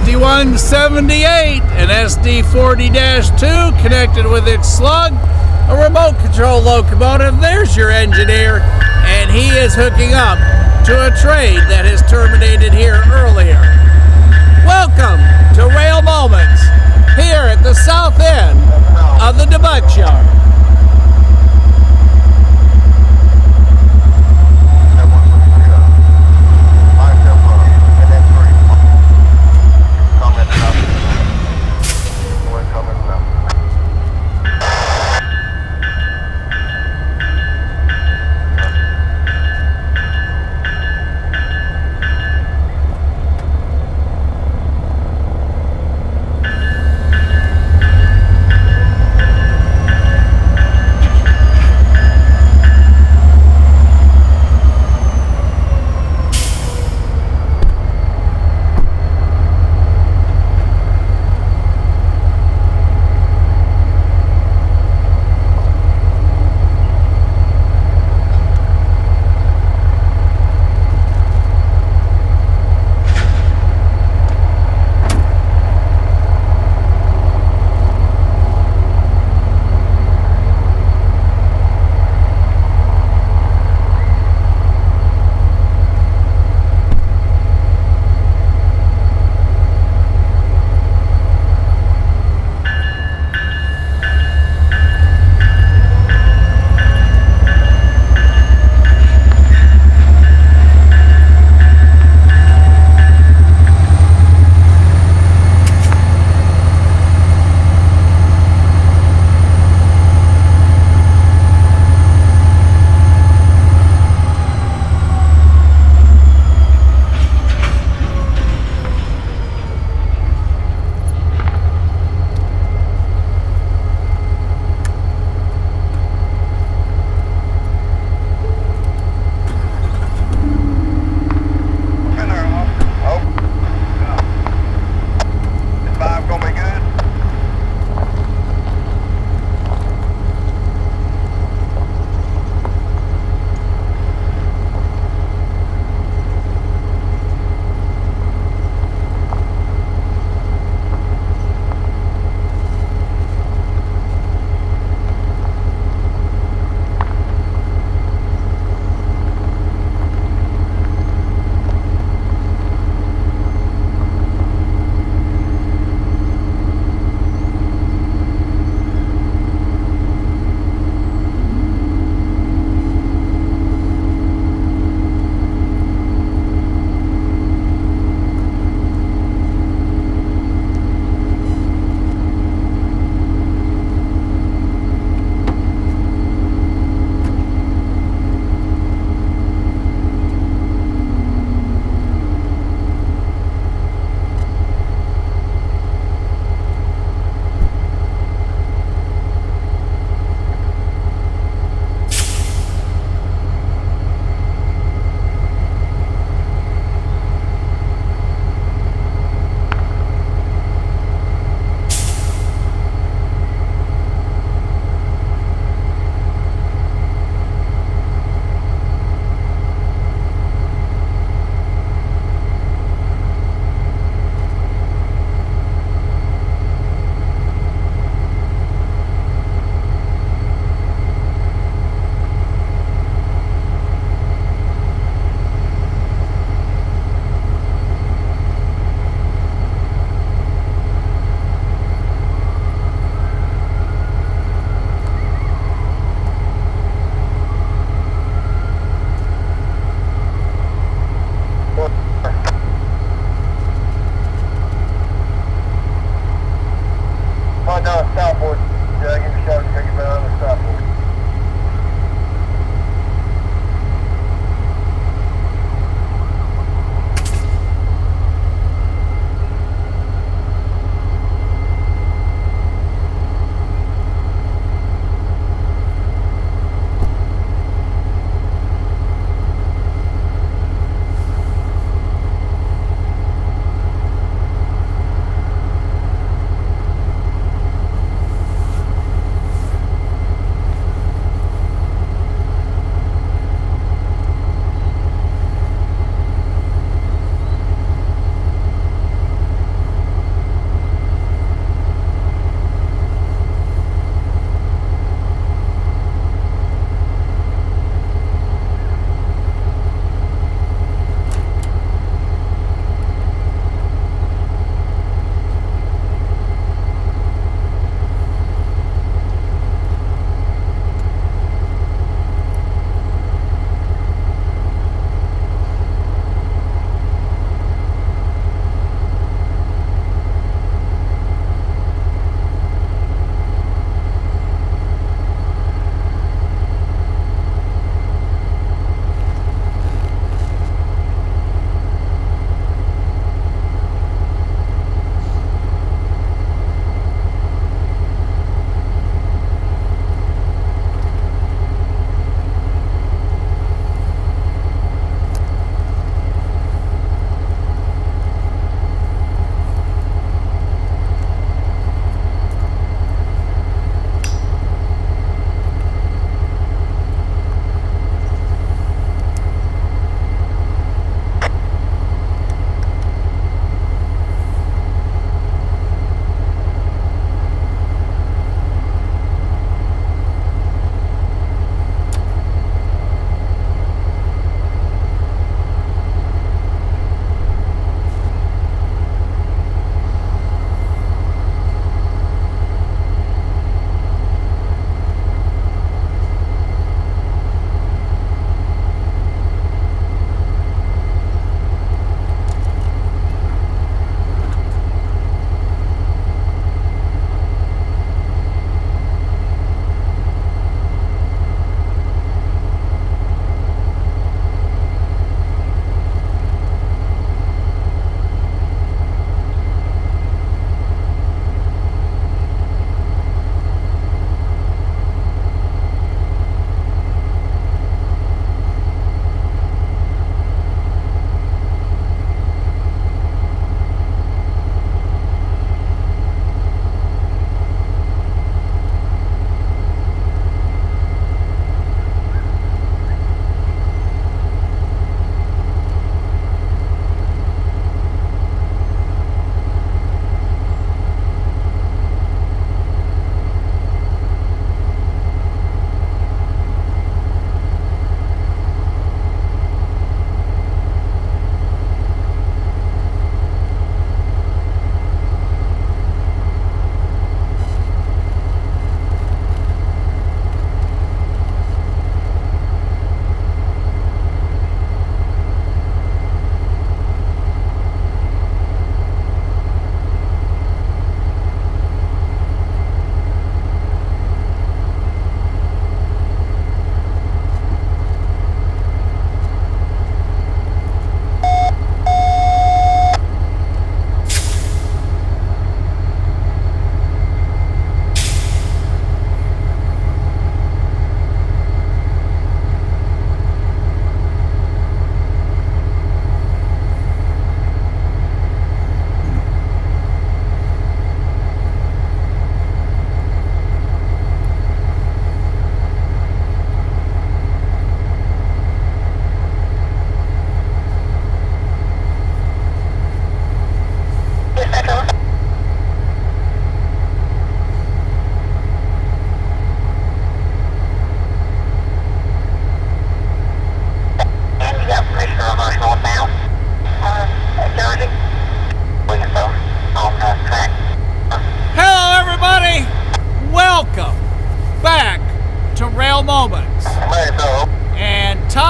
5178, an SD40-2 connected with its slug, a remote control locomotive. There's your engineer, and he is hooking up to a trade that has terminated here earlier. Welcome to Rail Moments here at the south end of the Debutts Yard.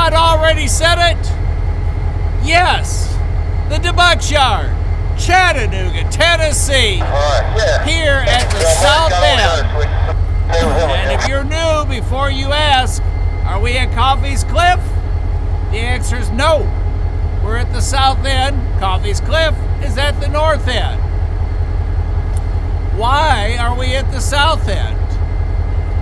Todd already said it? Yes, the Debutts Yard, Chattanooga, Tennessee, here at the South End. And if you're new, before you ask, are we at Coffee's Cliff? The answer is no. We're at the South End. Coffee's Cliff is at the North End. Why are we at the South End?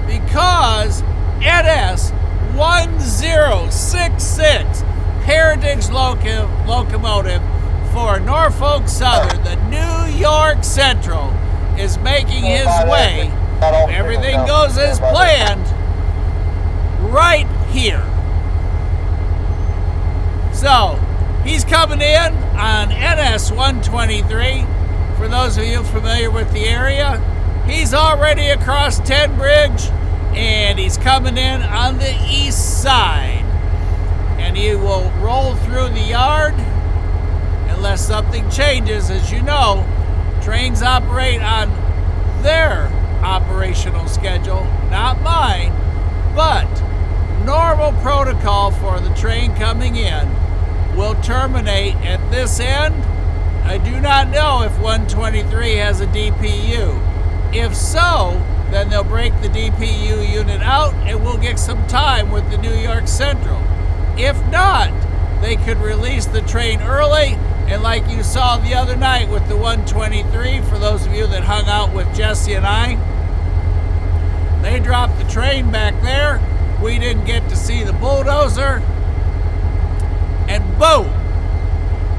Because NS1066 Heritage Locomotive for Norfolk Southern, the New York Central, is making his way, if everything goes as planned, right here. So, he's coming in on NS123. For those of you familiar with the area, he's already across 10 Bridge, and he's coming in on the east side. And he will roll through the yard unless something changes. As you know, trains operate on their operational schedule, not mine, but normal protocol for the train coming in will terminate at this end. I do not know if 123 has a DPU. If so, then they'll break the DPU unit out and we'll get some time with the New York Central. If not, they could release the train early, and like you saw the other night with the 123, for those of you that hung out with Jesse and I, they dropped the train back there. We didn't get to see the bulldozer, and boom,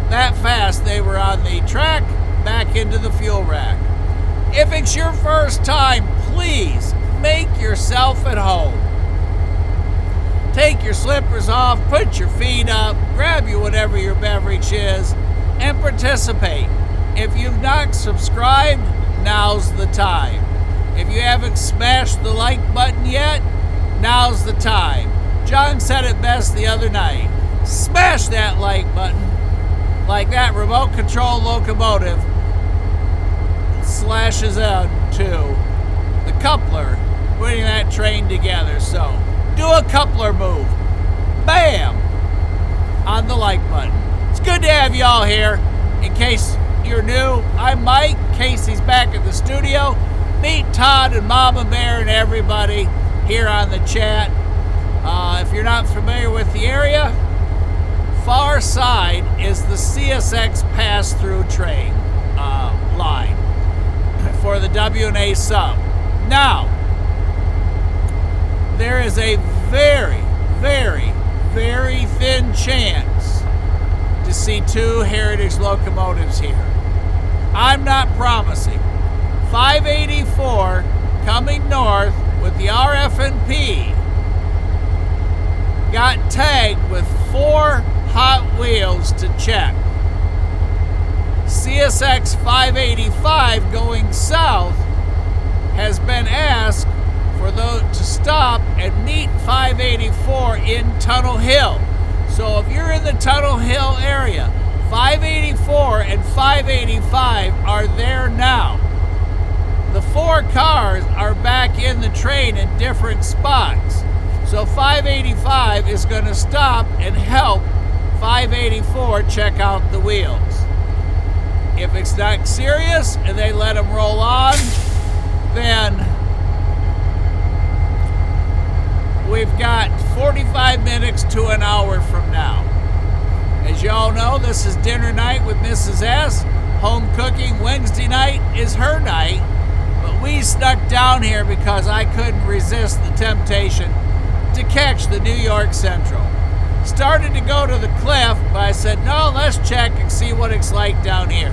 that fast they were on the track back into the fuel rack. If it's your first time, please make yourself at home. Take your slippers off, put your feet up, grab you whatever your beverage is, and participate. If you've not subscribed, now's the time. If you haven't smashed the like button yet, now's the time. John said it best the other night. Smash that like button like that remote control locomotive slashes out to the coupler, putting that train together. So do a coupler move. Bam! On the like button. It's good to have y'all here. In case you're new, I'm Mike. Casey's back at the studio. Meet Todd and Mama Bear and everybody here on the chat. If you're not familiar with the area, far side is the CSX pass-through train line for the W&A sub. Now, there is a very, very, very thin chance to see two Heritage locomotives here. I'm not promising. 584 coming north with the RF&P got tagged with 4 Hot Wheels to check. CSX 585 going south has been asked for those to stop and meet 584 in Tunnel Hill. So if you're in the Tunnel Hill area, 584 and 585 are there now. The 4 cars are back in the train in different spots. So 585 is going to stop and help 584 check out the wheels. If it's not serious and they let them roll on, then we've got 45 minutes to an hour from now. As you all know, this is dinner night with Mrs. S. Home cooking Wednesday night is her night, but we snuck down here because I couldn't resist the temptation to catch the New York Central. Started to go to the cliff, but I said, no, let's check and see what it's like down here.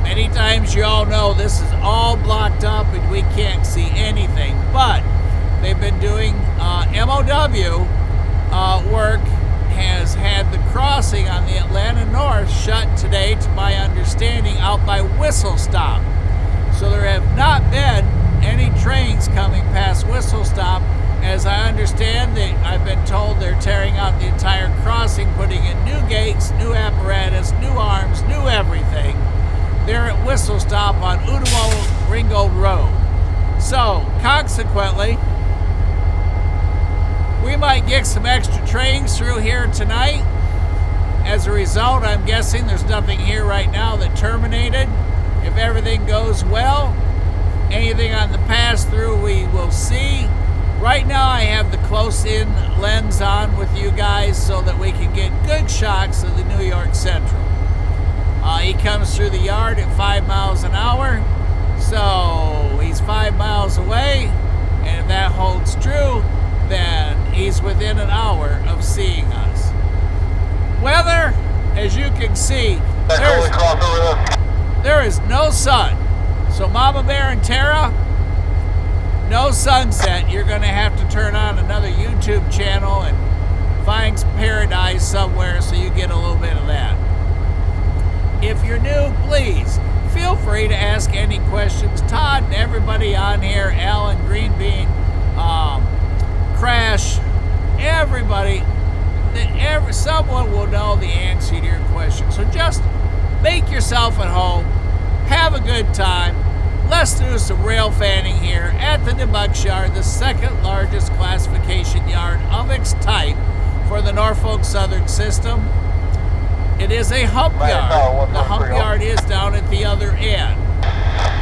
Many times you all know this is all blocked up and we can't see anything, but they've been doing MOW work, has had the crossing on the Atlanta North shut today, to my understanding, out by Whistle Stop. So there have not been any trains coming past Whistle Stop. As I understand, I've been told they're tearing out the entire crossing, putting in new gates, new apparatus, new arms, new everything. They're at Whistle Stop on Udemo Ringgold Road. So, consequently, We might get some extra trains through here tonight. As a result, I'm guessing there's nothing here right now that terminated. If everything goes well, anything on the pass-through we will see. Right now I have the close-in lens on with you guys so that we can get good shots of the New York Central. He comes through the yard at 5 miles an hour, so he's 5 miles away, and if that holds true, then he's within an hour of seeing us. Weather, as you can see, there is no sun. So Mama Bear and Tara, no sunset. You're going to have to turn on another YouTube channel and find paradise somewhere so you get a little bit of that. If you're new, please feel free to ask any questions. Todd and everybody on here, Alan, Green Bean, Crash, everybody, someone will know the answer to your question. So just make yourself at home, have a good time. Let's do some rail fanning here at the Debutts Yard, the second largest classification yard of its type for the Norfolk Southern system. It is a hump yard. The hump yard is down at the other end.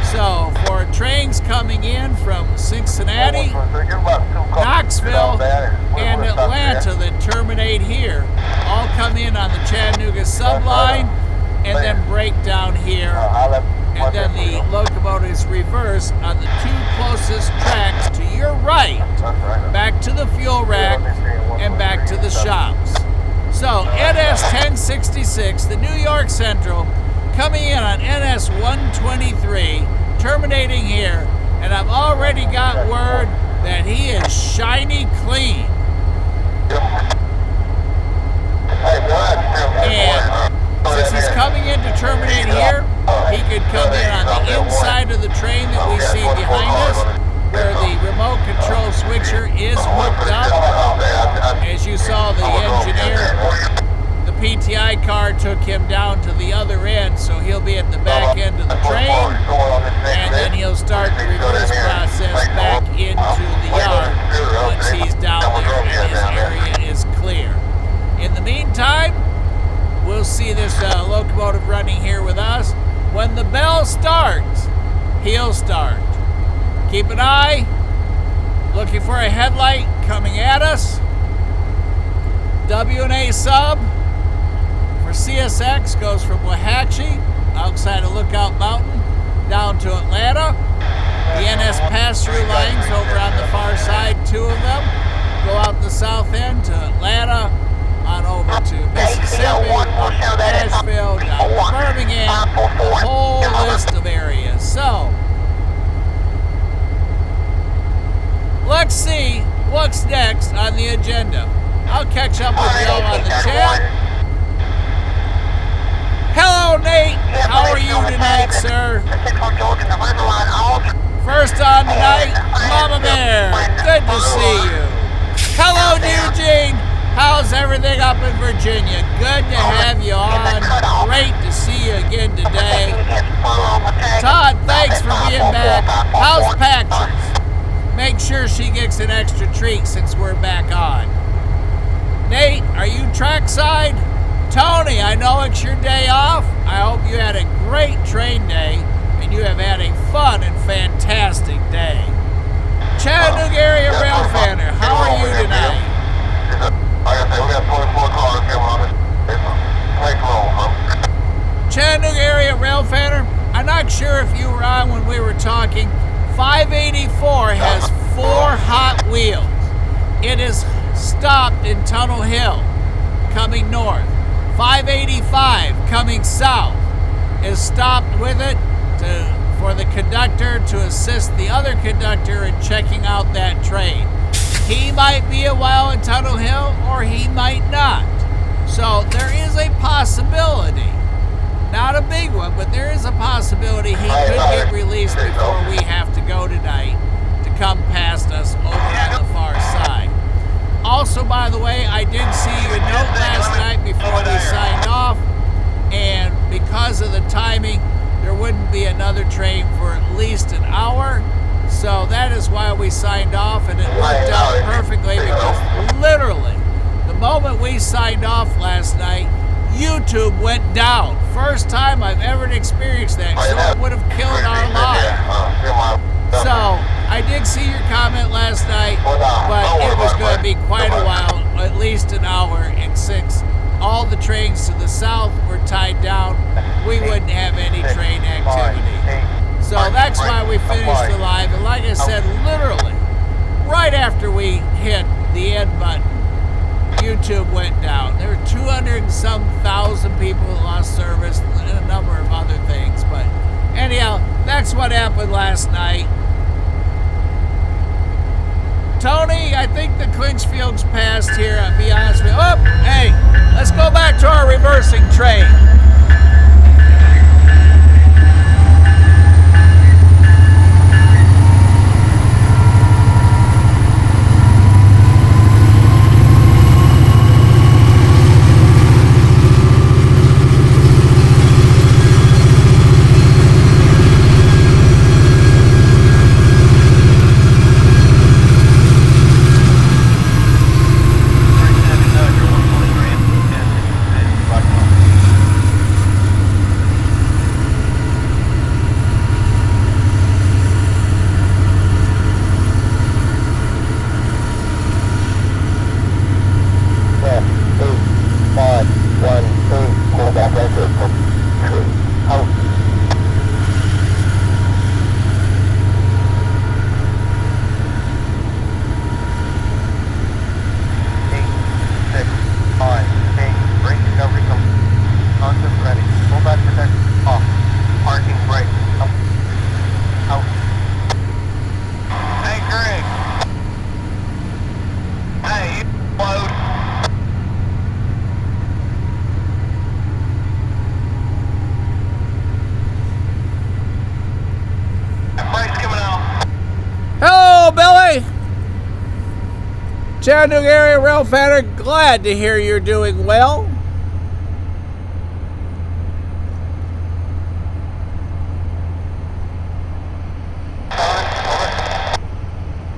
So for trains coming in from Cincinnati, Knoxville, and Atlanta that terminate here, all come in on the Chattanooga subline and then break down here. And then the locomotives reverse on the two closest tracks to your right, back to the fuel rack and back to the shops. So NS1066, the New York Central, coming in on NS123, terminating here, and I've already got word that he is shiny clean. And since he's coming in to terminate here, he could come in on the inside of the train that we see behind us, where the remote control switcher is hooked up. As you saw, the engineer, the PTI car took him down to the other end, so he'll be at the back end of the train, and then he'll start the reverse process back into the yard once he's down there and his area is clear. In the meantime, we'll see this locomotive running here with us. When the bell starts, he'll start. Keep an eye, looking for a headlight coming at us. W&A sub for CSX goes from Wauhatchie, outside of Lookout Mountain, down to Atlanta. The NS pass-through lines over on the far side, two of them, go out the south end to Atlanta, on over to Mississippi, Nashville, down to Birmingham, a whole list of areas. So, let's see what's next on the agenda. I'll catch up with you all on the chat. Hello, Nate. How are you tonight, sir? First on tonight, Mama Bear. Good to see you. Hello, Eugene. How's everything up in Virginia? Good to have you on. Great to see you again today. Todd, thanks for being back. How's Patches? Make sure she gets an extra treat since we're back on. Nate, are you trackside? Tony, I know it's your day off. I hope you had a great train day and you have had a fun and fantastic day. Chattanooga area rail fanner, how are you tonight? Chattanooga area rail fanner, I'm not sure if you were on when we were talking. 584 has 4 hot wheels. It is stopped in Tunnel Hill, coming north. 585 coming south is stopped with it for the conductor to assist the other conductor in checking out that train. He might be a while in Tunnel Hill, or he might not. So there is a possibility, not a big one, but there is a possibility he could get released before we have to go tonight to come past us over on the far side. Also, by the way, I did see your note last night before we signed off, and because of the timing, there wouldn't be another train for at least an hour. So that is why we signed off, and it worked out perfectly because literally the moment we signed off last night, YouTube went down. First time I've ever experienced that, so it would have killed our live. So I did see your comment last night, but it was going to be quite a while, at least an hour, and since all the trains to the south were tied down, we wouldn't have any train activity. So that's why we finished the live, and like I said, literally, right after we hit the end button, YouTube went down. There were 200 and some thousand people that lost service and a number of other things. But anyhow, that's what happened last night. Tony, I think the Clinchfield's passed here, I'll be honest with you. Oh, hey, let's go back to our reversing train. Chattanooga area railfanner, glad to hear you're doing well.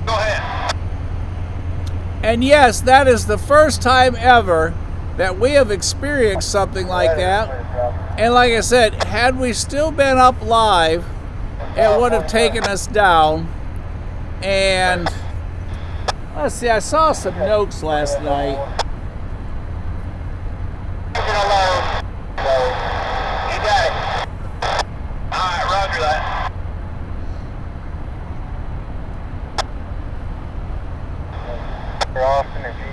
Go ahead. And yes, that is the first time ever that we have experienced something like that. And like I said, had we still been up live, it would have taken us down. And let's see, I saw some notes last night. You got it. All right, roger that. You're Austin, if you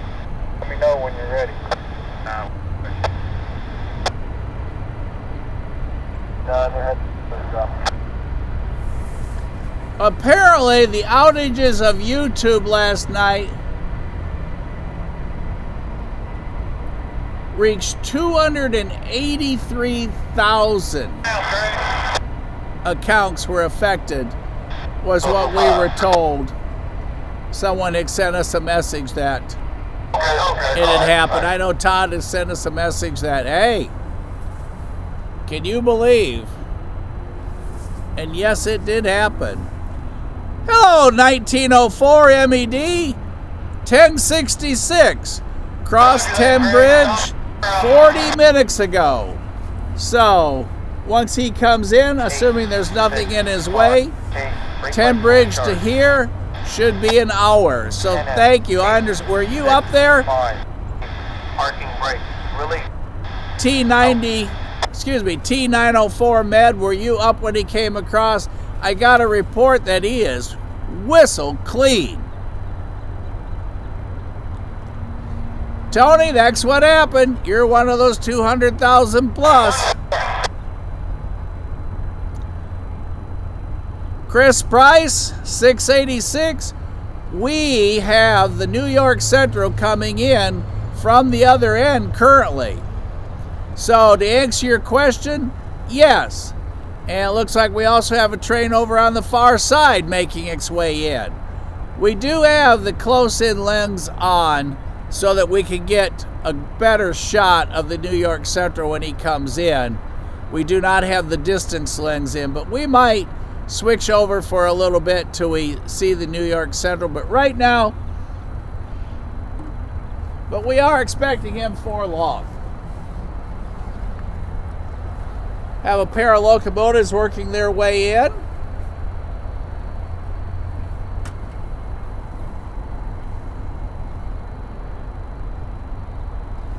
let me know when you're ready. No. Apparently, the outages of YouTube last night reached 283,000 accounts were affected, was what we were told. Someone had sent us a message that it had happened. I know Todd has sent us a message that, hey, can you believe? And yes, it did happen. Hello, 1904 MED, 1066, crossed 10 Bridge 40 minutes ago. So, once he comes in, assuming there's nothing in his way, 10 Bridge to here should be an hour. So thank you. I understand. Were you up there? Parking brake. Release. T904 Med, were you up when he came across? I got a report that he is whistle clean. Tony, that's what happened. You're one of those 200,000 plus. Chris Price, 686. We have the New York Central coming in from the other end currently. So to answer your question, yes. And it looks like we also have a train over on the far side making its way in. We do have the close-in lens on so that we can get a better shot of the New York Central when he comes in. We do not have the distance lens in, but we might switch over for a little bit till we see the New York Central. But right now, we are expecting him for long. Have a pair of locomotives working their way in.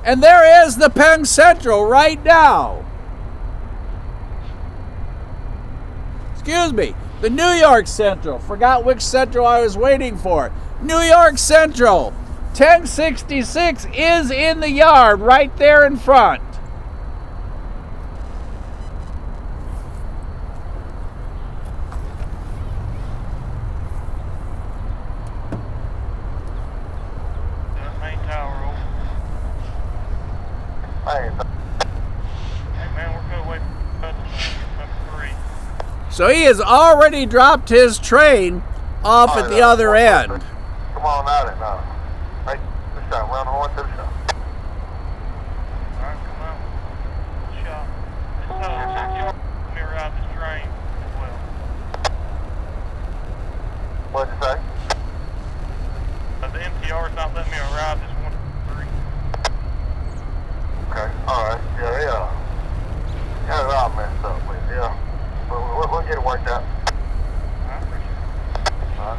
And there is the Penn Central right now. Excuse me, the New York Central. Forgot which Central I was waiting for. New York Central 1066 is in the yard right there in front. Main tower over. Hey man, we're good away from number 3. So he has already dropped his train off at the other end. Come on out it now. Hey, this time, round the horn to the shop. Alright, come out. Shop. Let me ride this train as well. What'd you say? The MTR's not letting me ride this 123. Okay, alright. Yeah. Yeah, it's all messed up with it, yeah. We'll get it worked out. I appreciate it. Alright.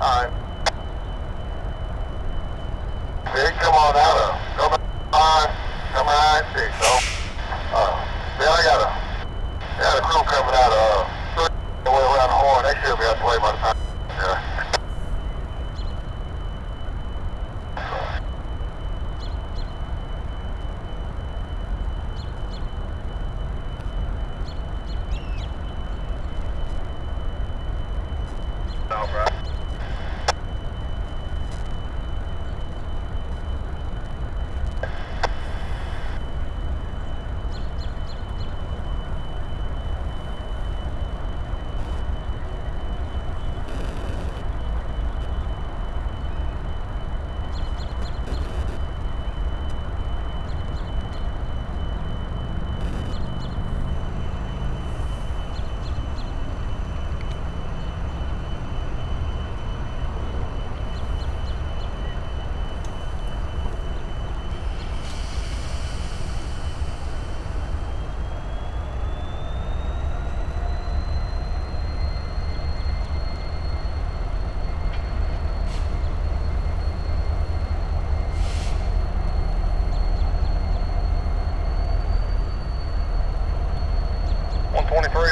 Alright. Big, come on out of. Come behind 6, so. Then I got a crew coming out of the way around the horn. They should be out the way by the time. Yeah. No, bro.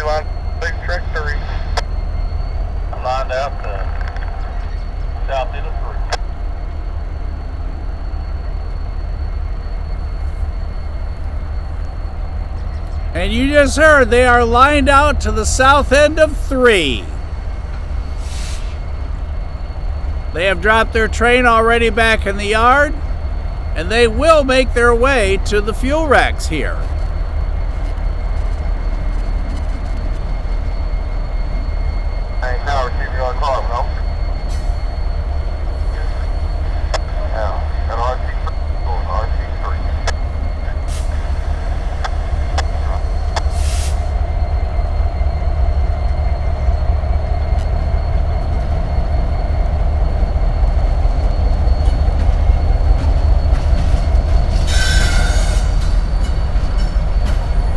Line 6, track 3. I'm lined out south end of 3. And you just heard they are lined out to the south end of 3. They have dropped their train already back in the yard, and they will make their way to the fuel racks here. Hey, now receive your car, no? Yeah, at RC3.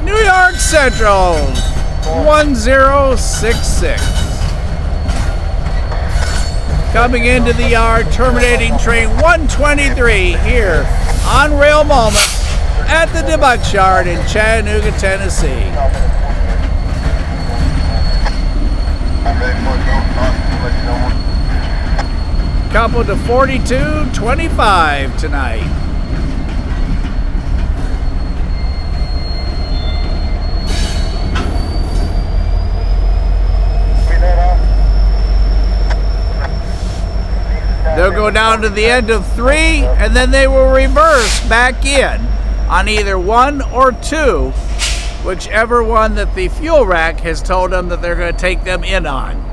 New York Central 1066. Coming into the yard, terminating train 123 here on Rail Moments at the Debutts Yard in Chattanooga, Tennessee. Coupled to 4225 tonight. go down to the end of 3, and then they will reverse back in on either 1 or 2, whichever one that the fuel rack has told them that they're going to take them in on.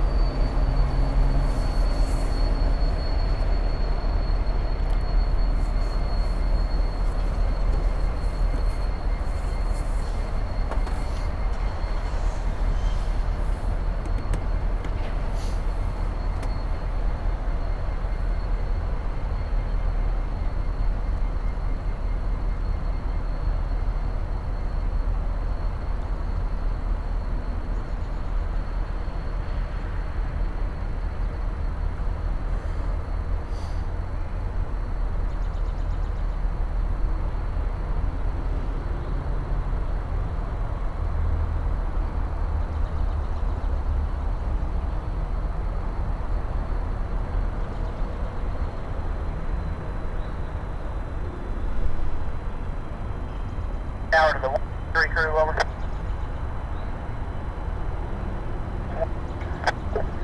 Tower to the 1-3 crew, over.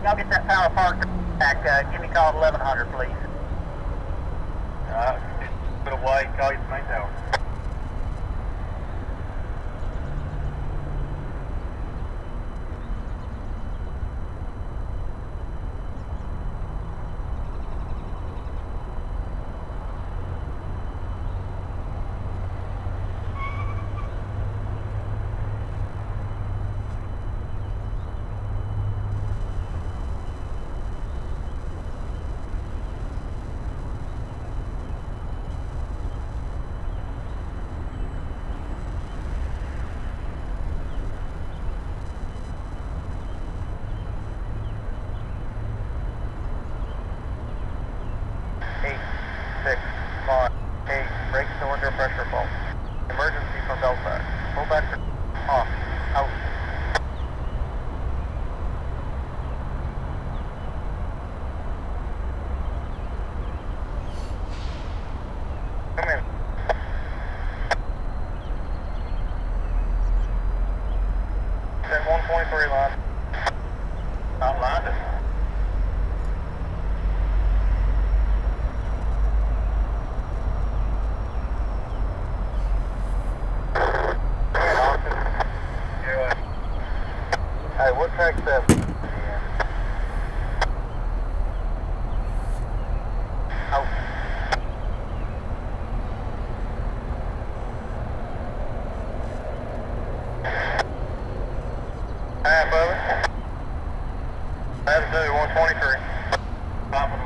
Y'all get that power park back. Give me call at 1100, please. Put away, call you the main tower. Brake cylinder pressure fault. Emergency from belt back. Pull back to off. Out. Come in. Set 123 line. Not landed. Hey, what track 7? Out. Hi, brother. Latitude 123. Top of 123.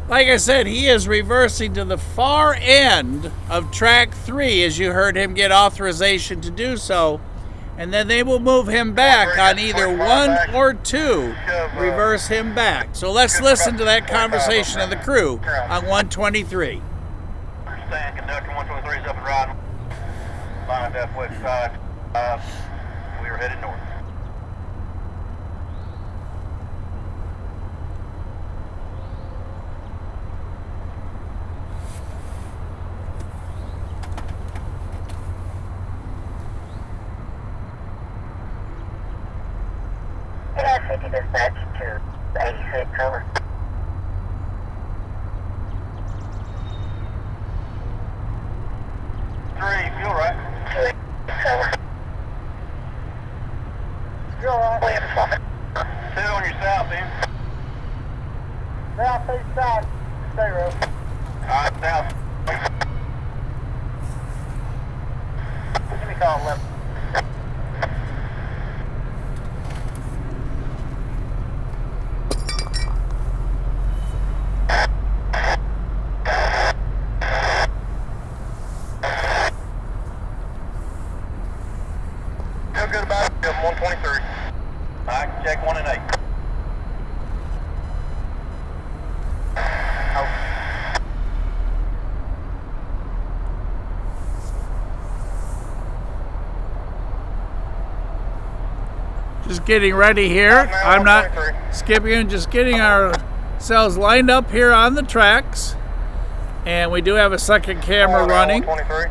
Like I said, he is reversing to the far end of track 3 as you heard him get authorization to do so. And then they will move him back on either 1 or 2, reverse him back. So let's listen to that conversation of the crew on 123. Understand, conductor 123 is up and riding. Lined up west side. We are headed north. NS50 dispatch to 86, over. Fuel right? 2, over. Fuel right. 2 on your south end. Southeast side, 0. Alright, south. Give me a call 11. Feel good about it, 123. Alright, check 1 and 8. Just getting ready here. I'm not skipping, just getting ourselves lined up here on the tracks. And we do have a second camera running. 123.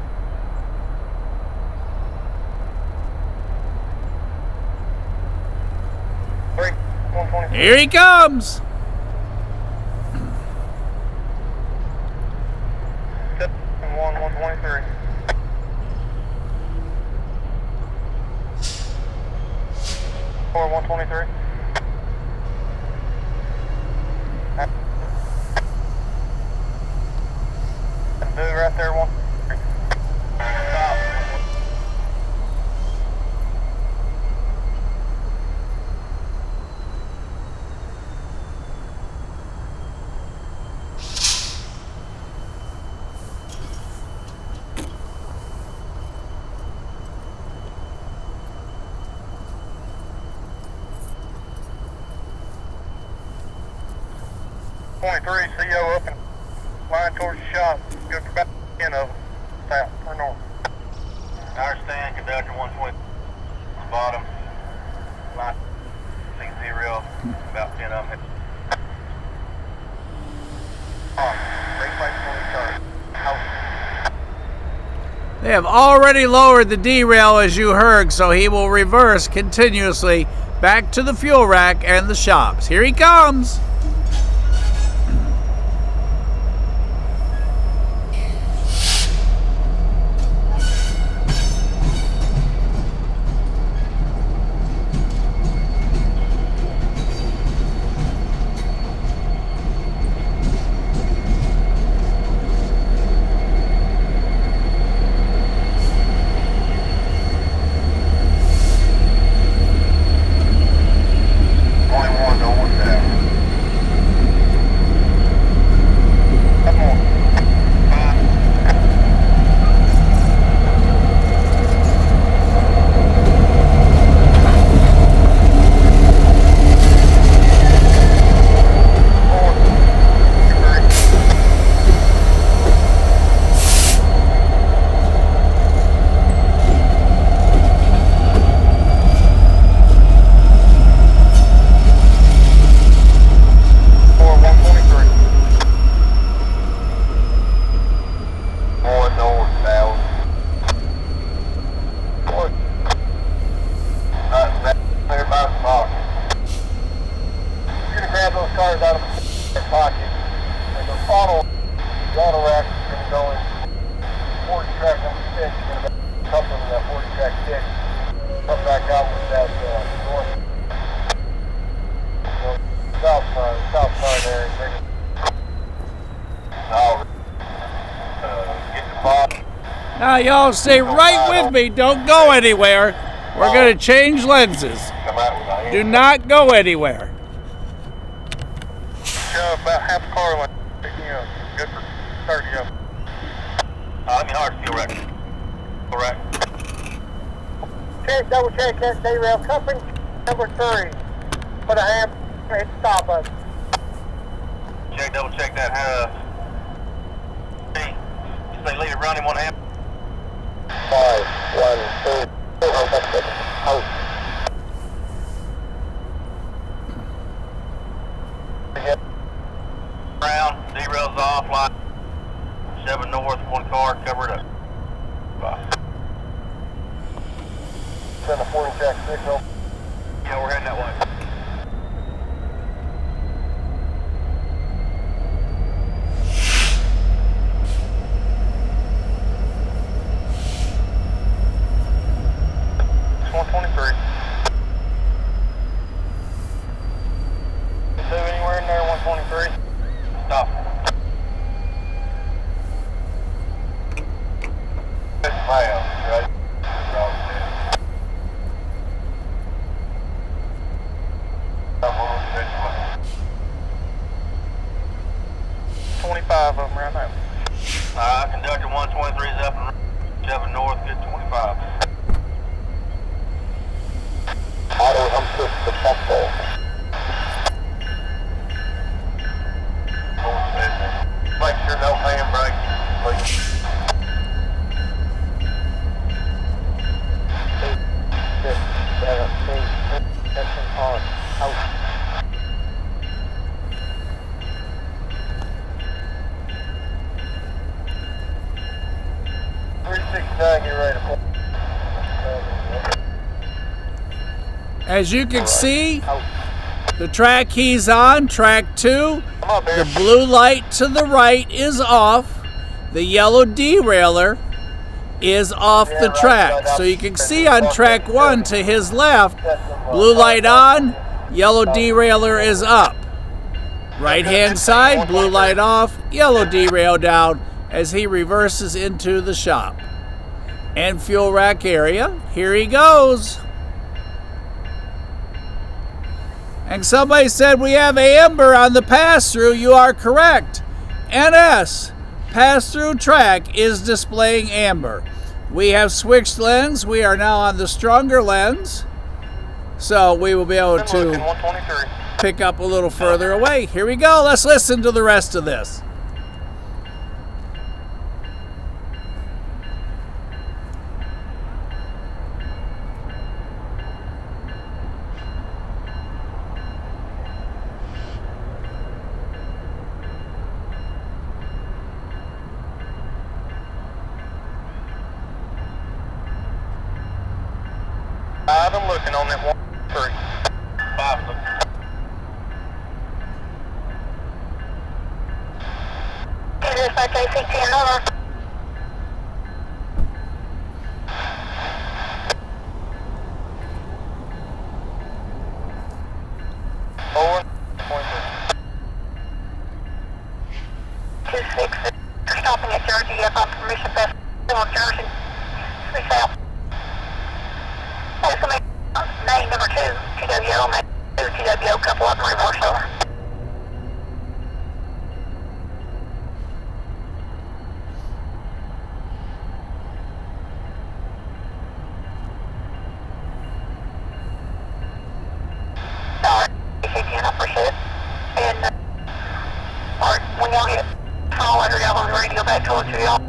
Here he comes. 123. Or 123. Do right there, 123. Stop. CO up and line towards the shop. Good for about 10 of them. South or north. I understand, conductor 120. Bottom. Line C0. About 10 of them. They have already lowered the derail, as you heard, so he will reverse continuously back to the fuel rack and the shops. Here he comes. Now y'all stay right with me. Don't go anywhere. We're going to change lenses. Do not go anywhere. About half a car length. Good for 30 of them. Let me hard fuel rack. Correct. Check, double check that derail cupping number 3. Put a hand hit stop us. Check, double check that. You say leave it running 1 amp. 5, 1, 2, out. Ground, derail's off, line 7 north, 1 car, cover it up. Bye. Send a 40 track 6 over. Yeah, we're heading that way. It's 123. Is there anywhere in there 123? Stop. As you can see, the track he's on, track 2, the blue light to the right is off. The yellow derailer is off the track. So you can see on track 1 to his left, blue light on, yellow derailer is up. Right hand side, blue light off, yellow derail down as he reverses into the shop. And fuel rack area, here he goes. And somebody said we have amber on the pass-through. You are correct. NS pass-through track is displaying amber. We have switched lens. We are now on the stronger lens. So we will be able to pick up a little further away. Here we go. Let's listen to the rest of this. I'm looking on that 1, 3. 5 looking. CSXT over. Over. 26. Stopping at Jersey. Up on permission pass. North Jersey. 3 south. Main number 2, TWO, main 2, TWO, couple up and reverse over. Alright, I appreciate it. And, alright, when y'all get call letter, y'all ready to go back towards you, y'all.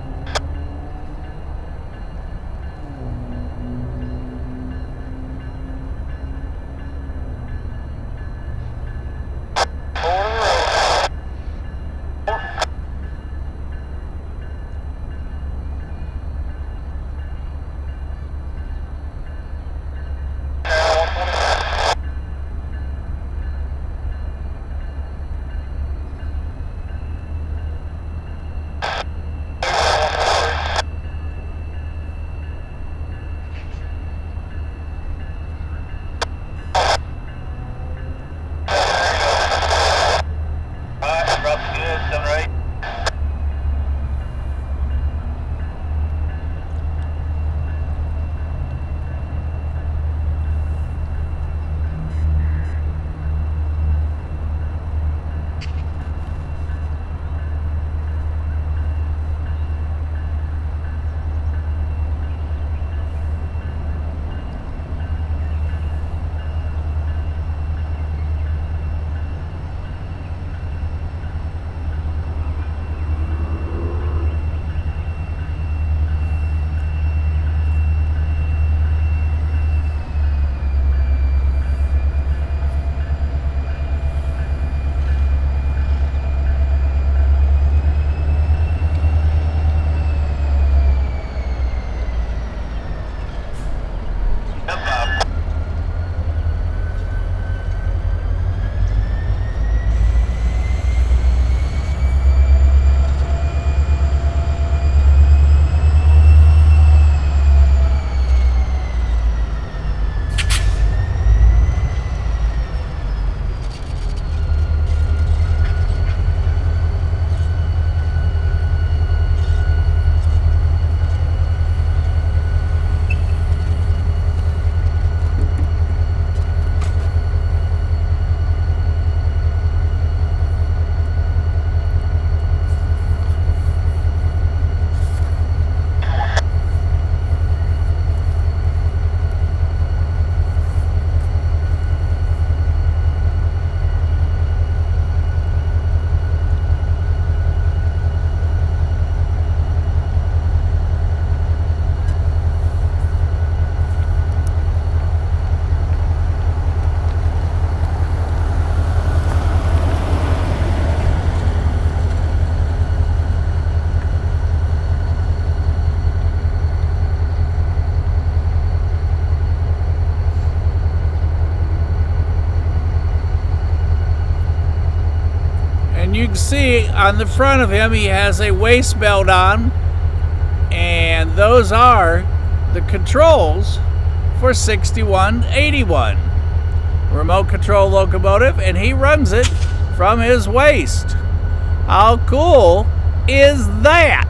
you can see on the front of him he has a waist belt on, and those are the controls for 6181 remote control locomotive, and he runs it from his waist. How cool is that?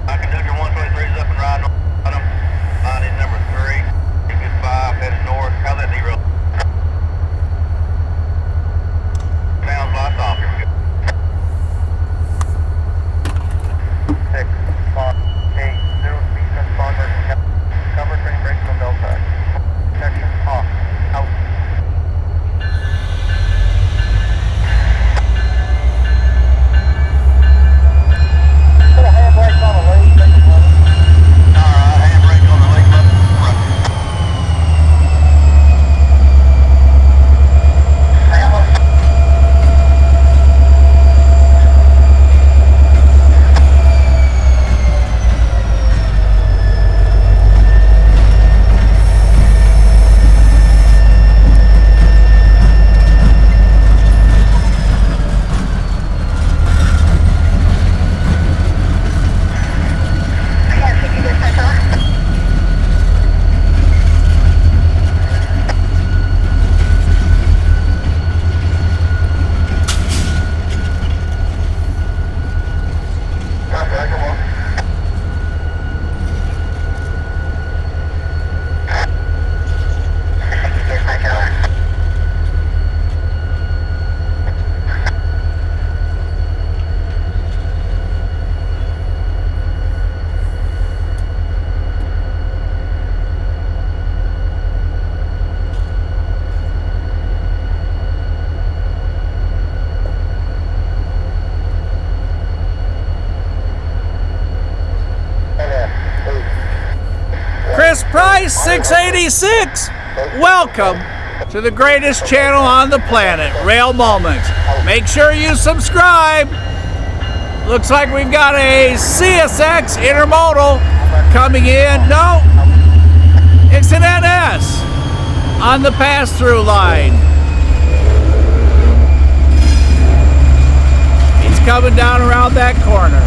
Conductor 123 is up and riding on him. Line in number 3. Good 5, headed north. How's that zero? Sounds lights off. Here we go. 6, 5, 8, 0 speed transponder. Cover train brakes on Delta. Protection off. Out. Put a handbrake on the lead. Alright, handbrake on the lead. Front. Chris Price, 686. Welcome to the greatest channel on the planet, Rail Moments. Make sure you subscribe. Looks like we've got a CSX intermodal coming in. No, it's an NS on the pass-through line. He's coming down around that corner.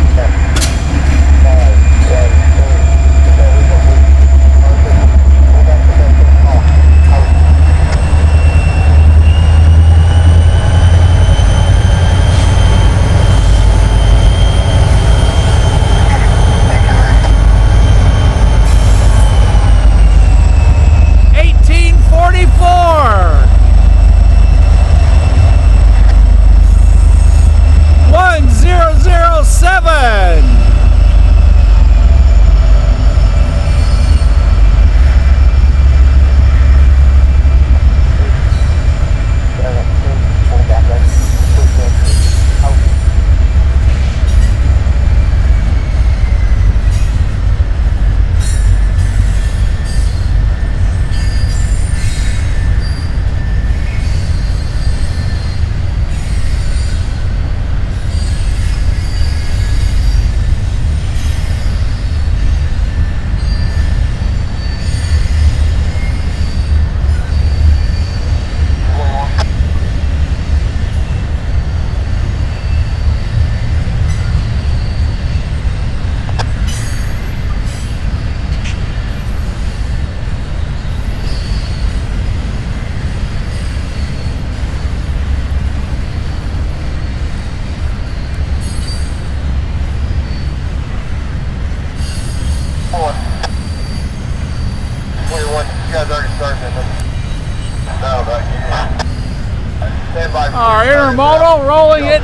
Our intermodal rolling at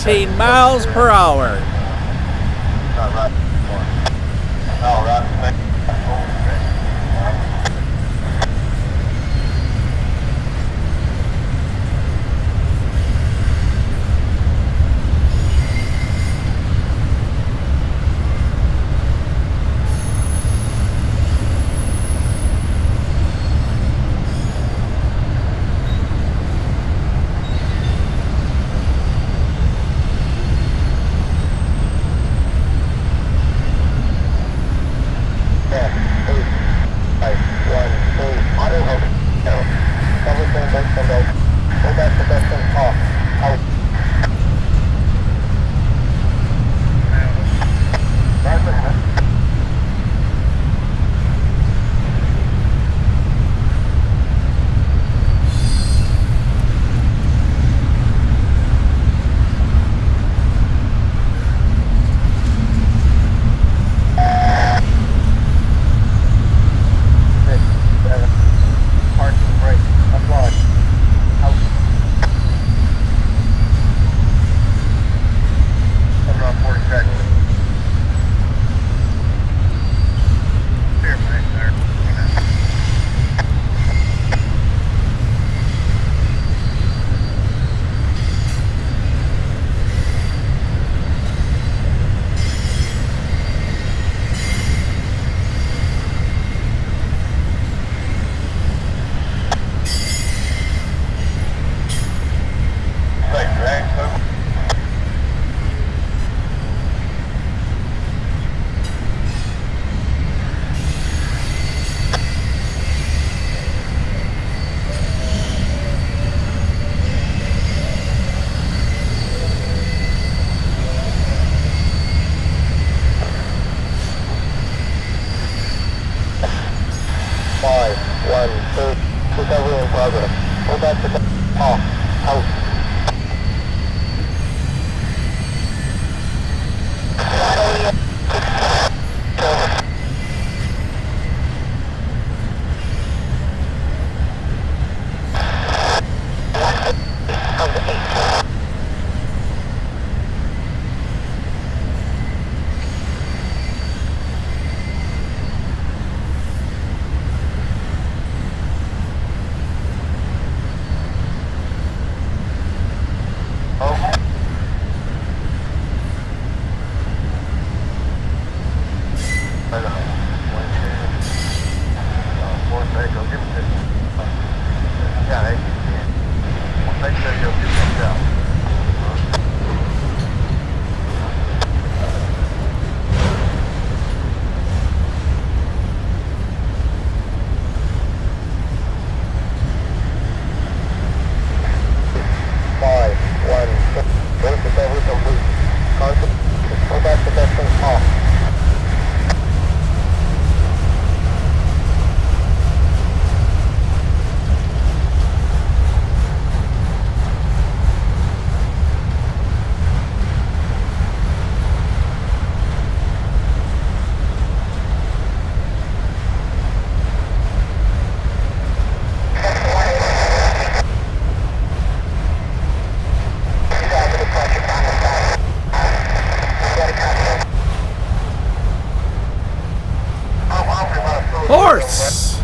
18 miles per hour. Horse.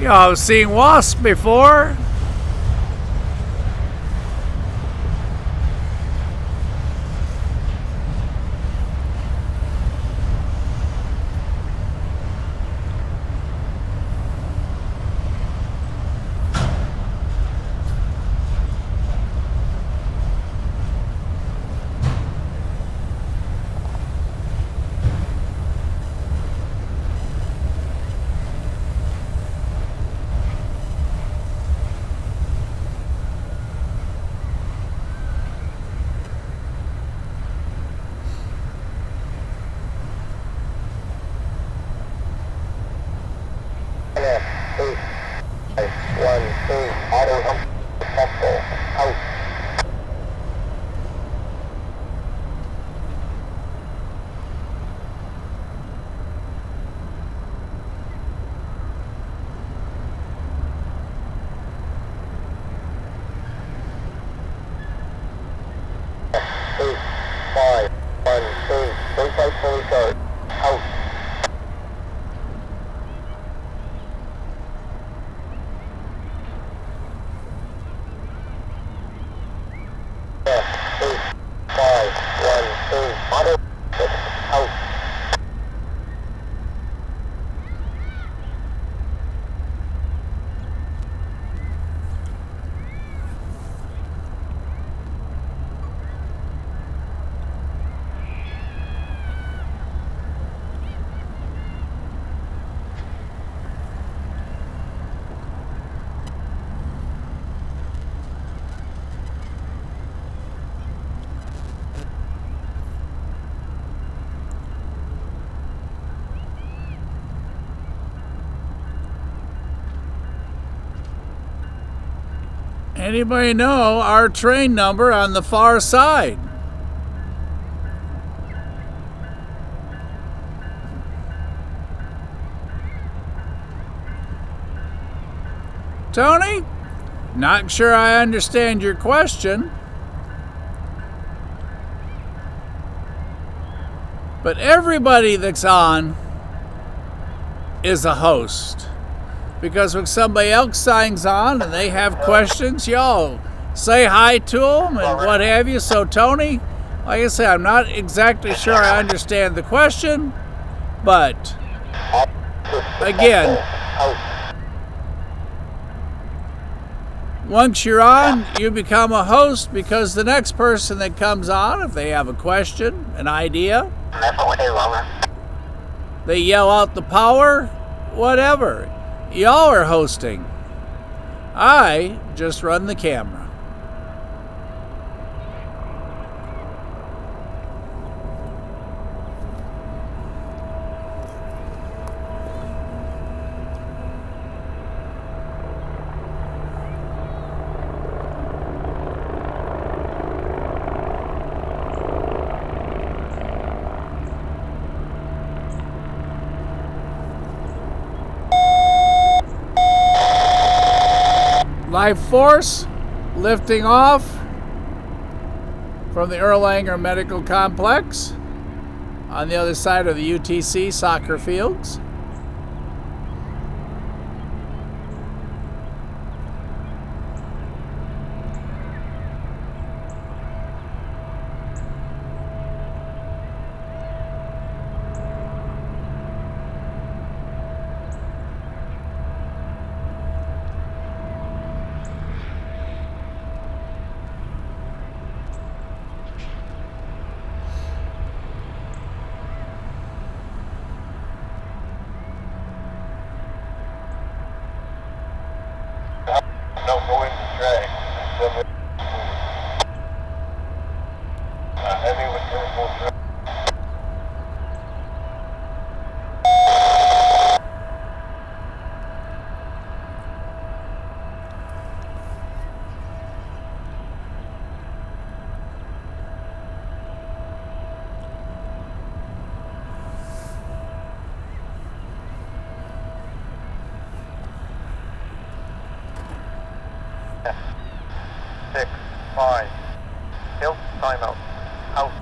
You know, I've seen wasps before. Anybody know our train number on the far side? Tony? Not sure I understand your question. But everybody that's on is a host. Because when somebody else signs on and they have questions, y'all say hi to them and what have you. So Tony, like I said, I'm not exactly sure I understand the question, but again, once you're on, you become a host because the next person that comes on, if they have a question, an idea, they yell out the power, whatever. Y'all are hosting. I just run the camera. Life Force lifting off from the Erlanger Medical Complex on the other side of the UTC soccer fields. Don't go into track. Heavy with full track. 5. Tilt, timeout. Out.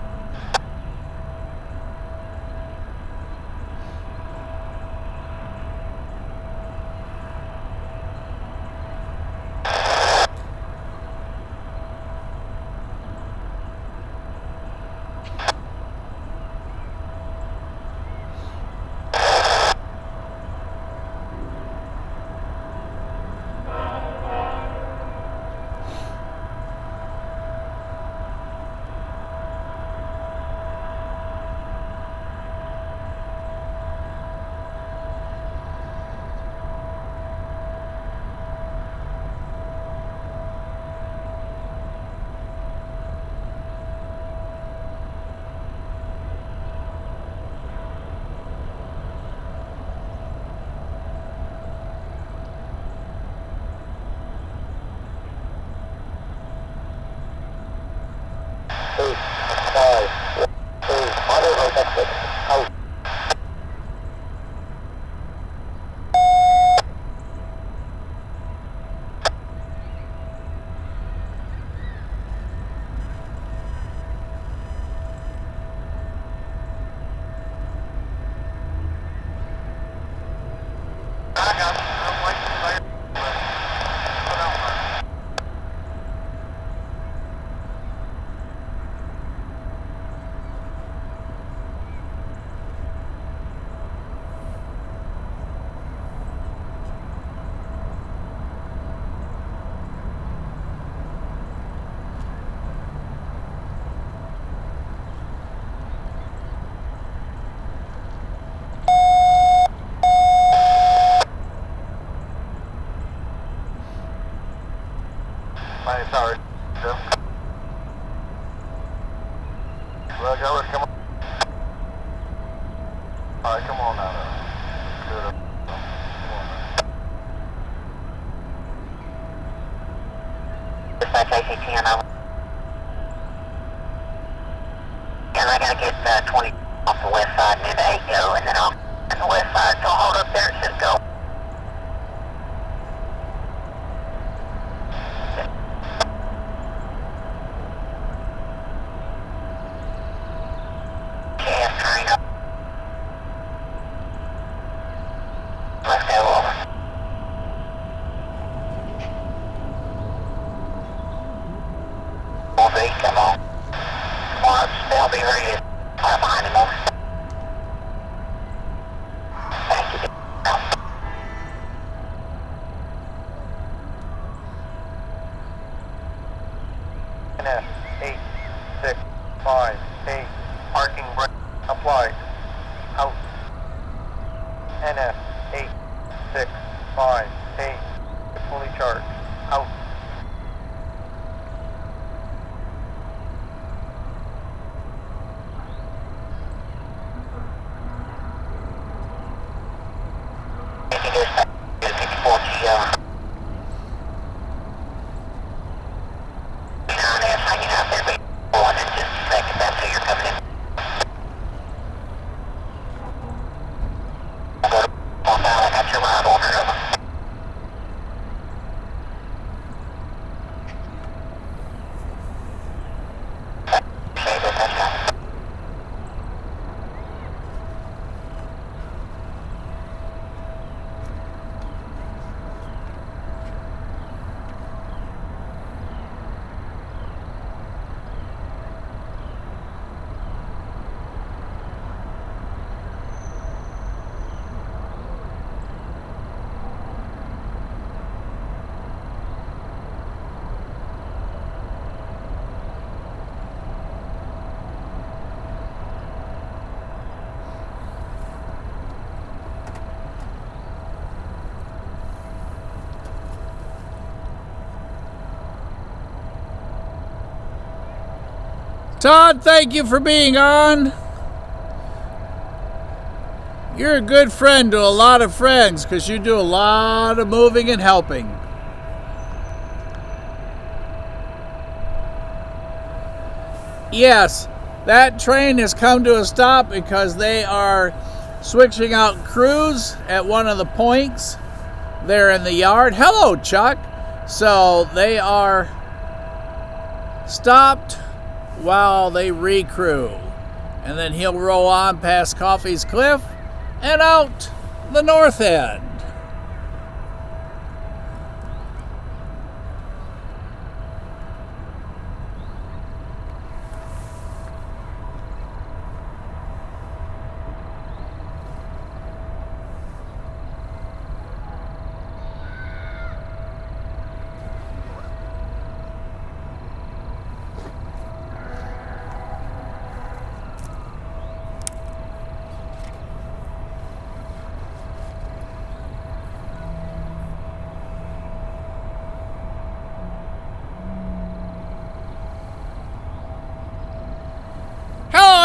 Sorry. Well, Gellert, come on. Alright, come on now. Come on now. Dispatch ACT and I gotta get 20 off the west side and into 8 go, and then off on the west side, so hold up there, it says go. NS1066 parking brake applied. Out. NS1066 fully charged. Out. Todd, thank you for being on. You're a good friend to a lot of friends because you do a lot of moving and helping. Yes, that train has come to a stop because they are switching out crews at one of the points there in the yard. Hello, Chuck. So they are stopped while they recrew. And then he'll roll on past Coffey's Cliff and out the north end.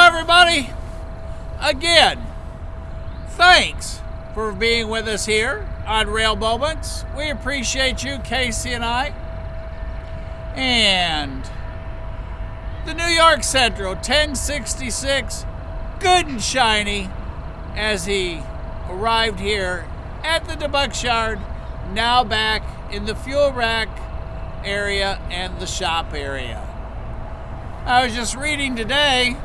Everybody, again, thanks for being with us here on Rail Moments. We appreciate you, Casey and I. And the New York Central 1066, good and shiny, as he arrived here at the Debutts Yard, now back in the fuel rack area and the shop area. I was just reading today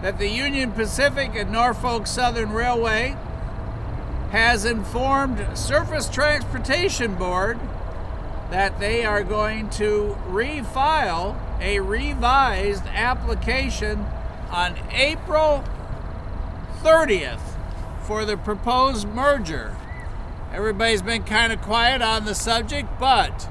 that the Union Pacific and Norfolk Southern Railway has informed Surface Transportation Board that they are going to refile a revised application on April 30th for the proposed merger. Everybody's been kind of quiet on the subject, but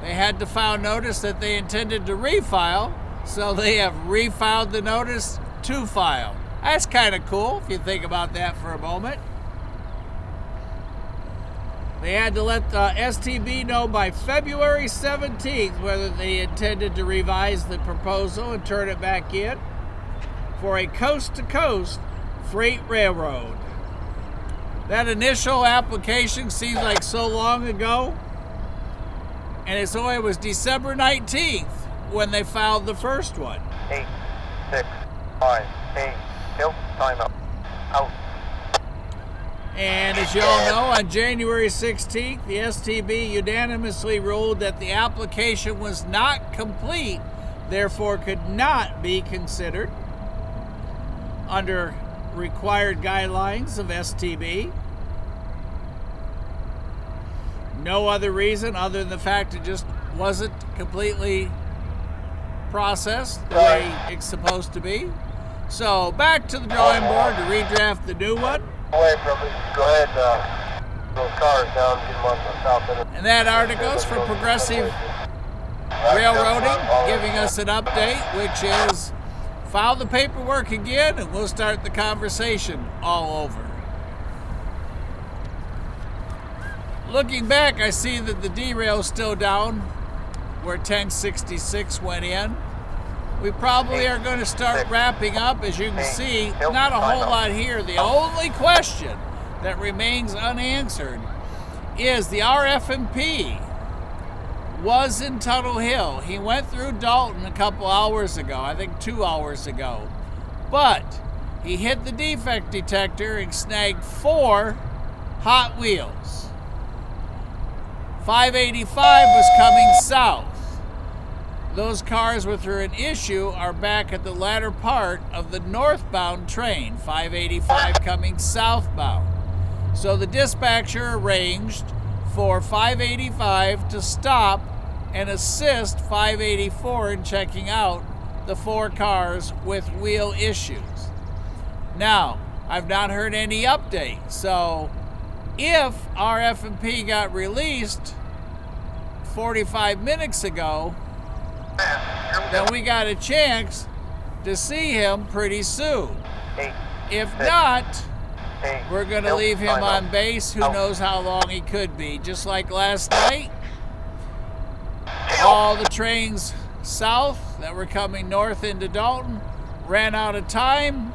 they had to file notice that they intended to refile, so they have refiled the notice to file. That's kind of cool if you think about that for a moment. They had to let the STB know by February 17th whether they intended to revise the proposal and turn it back in for a coast-to-coast freight railroad. That initial application seems like so long ago, and it was December 19th when they filed the first one. 8, 6, 5, 8, tilt, time out. And as you all know, on January 16th, the STB unanimously ruled that the application was not complete, therefore could not be considered under required guidelines of STB. No other reason other than the fact it just wasn't completely processed the way it's supposed to be. So back to the drawing board to redraft the new one. Away from it. Go ahead, those cars down, get them on the south end. And that article's for Progressive Railroading, giving us an update, which is file the paperwork again and we'll start the conversation all over. Looking back, I see that the derail's still down where 1066 went in. We probably are going to start wrapping up. As you can see, not a whole lot here. The only question that remains unanswered is the RF&P was in Tuttle Hill. He went through Dalton a couple hours ago, I think 2 hours ago. But he hit the defect detector and snagged 4 Hot Wheels. 585 was coming south. Those cars with an issue are back at the latter part of the northbound train, 585 coming southbound. So the dispatcher arranged for 585 to stop and assist 584 in checking out the 4 cars with wheel issues. Now, I've not heard any update, so if RF&P got released 45 minutes ago, then we got a chance to see him pretty soon. If not, we're going to leave him on base. Who knows how long he could be. Just like last night, all the trains south that were coming north into Dalton ran out of time,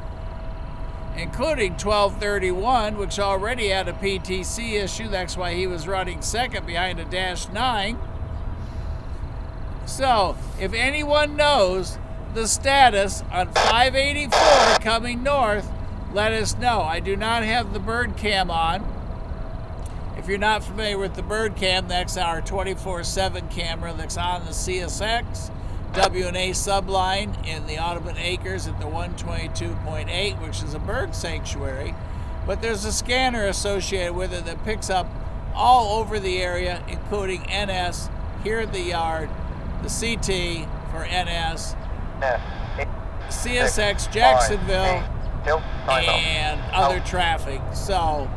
including 1231, which already had a PTC issue. That's why he was running second behind a -9. So, if anyone knows the status on 584 coming north, let us know. I do not have the bird cam on, If you're not familiar with the bird cam, that's our 24/7 camera that's on the CSX W&A subline in the Audubon Acres at the 122.8, which is a bird sanctuary. But there's a scanner associated with it that picks up all over the area, including NS here at the yard, the CT for NS, CSX Jacksonville, and other traffic. So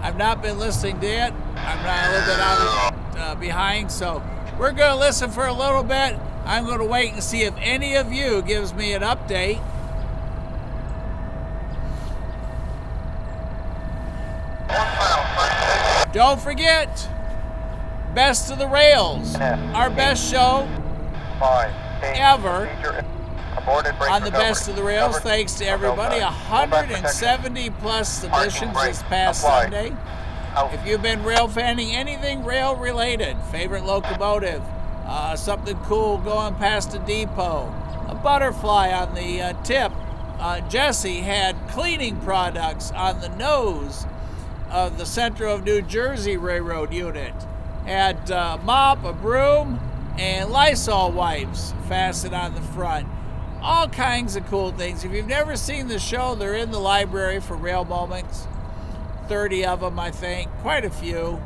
I've not been listening to it. I'm not a little bit out of, behind, so we're going to listen for a little bit. I'm going to wait and see if any of you gives me an update. Don't forget, Best of the Rails, our best show ever on the Best of the Rails. Thanks to everybody. 170 plus submissions this past Sunday. If you've been rail fanning anything rail related, favorite locomotive, something cool going past a depot, a butterfly on the tip. Jesse had cleaning products on the nose of the Central of New Jersey Railroad unit. Had a mop, a broom, and Lysol wipes fastened on the front. All kinds of cool things. If you've never seen the show, they're in the library for Rail Moments. 30 of them, I think. Quite a few.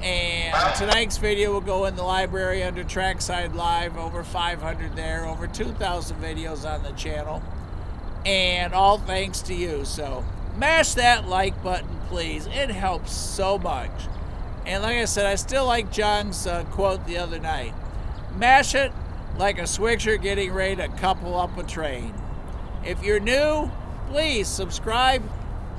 And tonight's video will go in the library under Trackside Live. Over 500 there. Over 2,000 videos on the channel. And all thanks to you. So mash that like button, please. It helps so much. And like I said, I still like John's quote the other night. Mash it like a switcher getting ready to couple up a train. If you're new, please subscribe.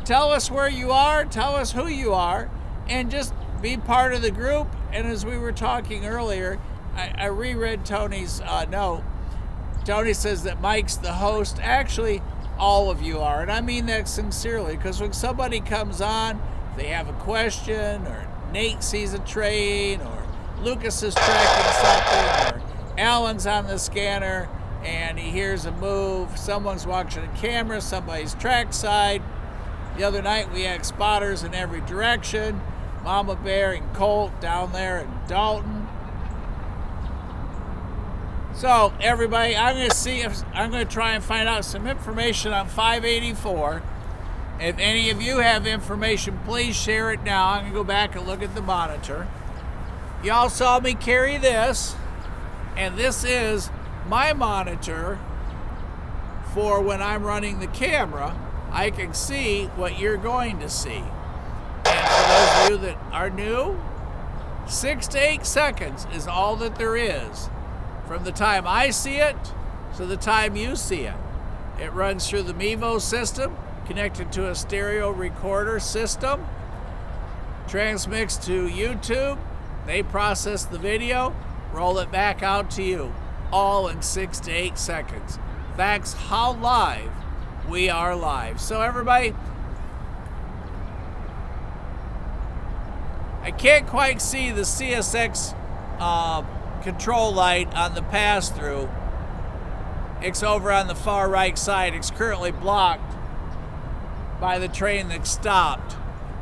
Tell us where you are. Tell us who you are. And just be part of the group. And as we were talking earlier, I reread Tony's note. Tony says that Mike's the host. Actually, all of you are. And I mean that sincerely, because when somebody comes on, if they have a question, or Nate sees a train, or Lucas is tracking something, or Alan's on the scanner and he hears a move, someone's watching a camera, somebody's trackside. The other night we had spotters in every direction. Mama Bear and Colt down there in Dalton. So everybody, I'm going to try and find out some information on 584. If any of you have information, please share it now. I'm going to go back and look at the monitor. Y'all saw me carry this, and this is my monitor for when I'm running the camera. I can see what you're going to see. And for those of you that are new, 6 to 8 seconds is all that there is from the time I see it to the time you see it. It runs through the Mevo system, connected to a stereo recorder system, transmits to YouTube. They process the video, roll it back out to you, all in 6 to 8 seconds. That's how live we are live. So everybody, I can't quite see the CSX control light on the pass-through. It's over on the far right side. It's currently blocked by the train that stopped.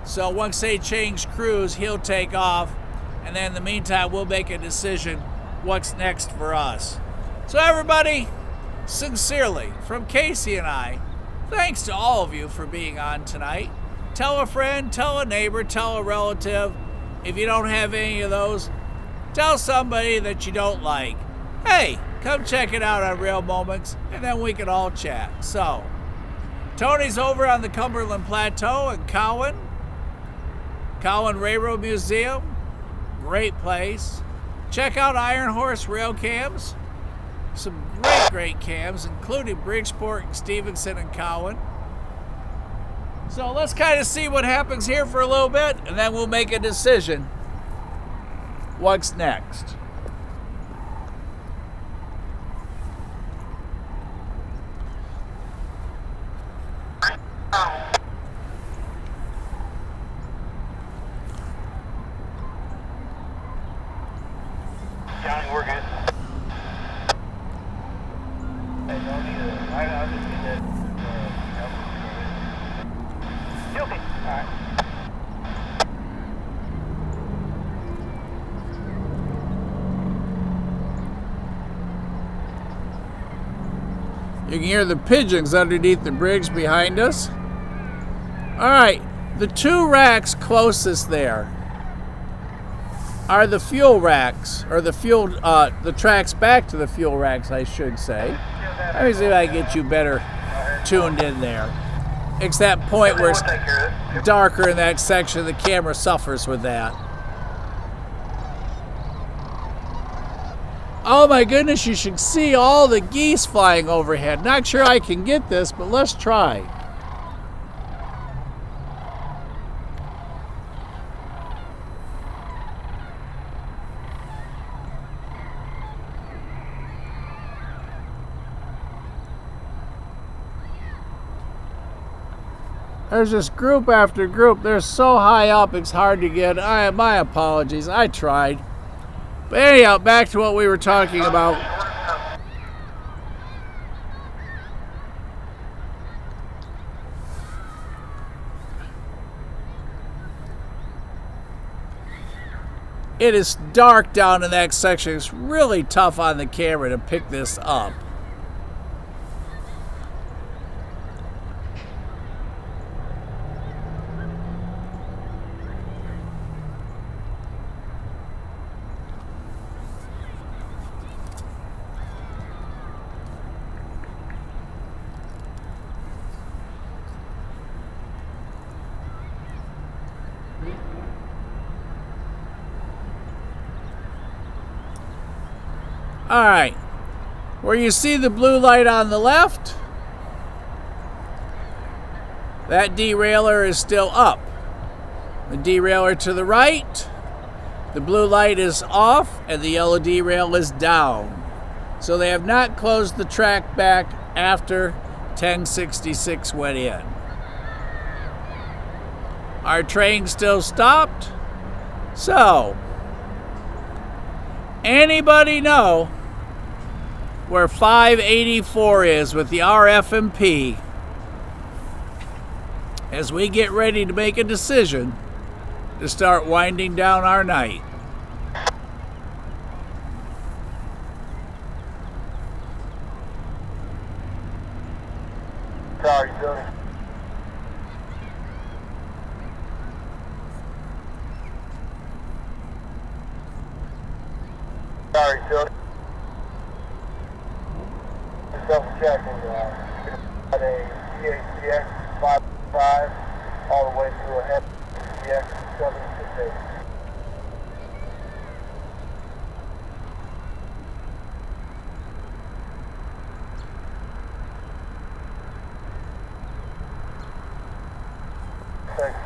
So once they change crews, he'll take off. And then in the meantime, we'll make a decision what's next for us. So everybody, sincerely, from Casey and I, thanks to all of you for being on tonight. Tell a friend, tell a neighbor, tell a relative. If you don't have any of those, tell somebody that you don't like. Hey, come check it out on Rail Moments, and then we can all chat. So, Tony's over on the Cumberland Plateau in Cowan. Cowan Railroad Museum. Great place. Check out Iron Horse Rail Cams. Some great cams, including Bridgeport and Stevenson and Cowan. So let's kind of see what happens here for a little bit, and then we'll make a decision what's next. Johnny, we're good. Hey, don't need it. I'll just get that. Okay. All right. You can hear the pigeons underneath the bridge behind us. All right, the two racks closest there are the fuel racks, or the tracks back to the fuel racks, I should say. Let me see if I can get you better tuned in there. It's that point where it's darker in that section. The camera suffers with that. Oh my goodness, you should see all the geese flying overhead. Not sure I can get this, but let's try. There's just group after group. They're so high up, it's hard to get. My apologies. I tried. But anyhow, back to what we were talking about. It is dark down in that section. It's really tough on the camera to pick this up. All right, where you see the blue light on the left, that derailer is still up. The derailer to the right, the blue light is off and the yellow derail is down. So they have not closed the track back after 1066 went in. Our train still stopped. So, anybody know where 584 is with the RF&P as we get ready to make a decision to start winding down our night? Sorry, Tony. Sorry, Tony. Double checking. Got a CSXT1836 all the way to a CSXT1836. Thanks.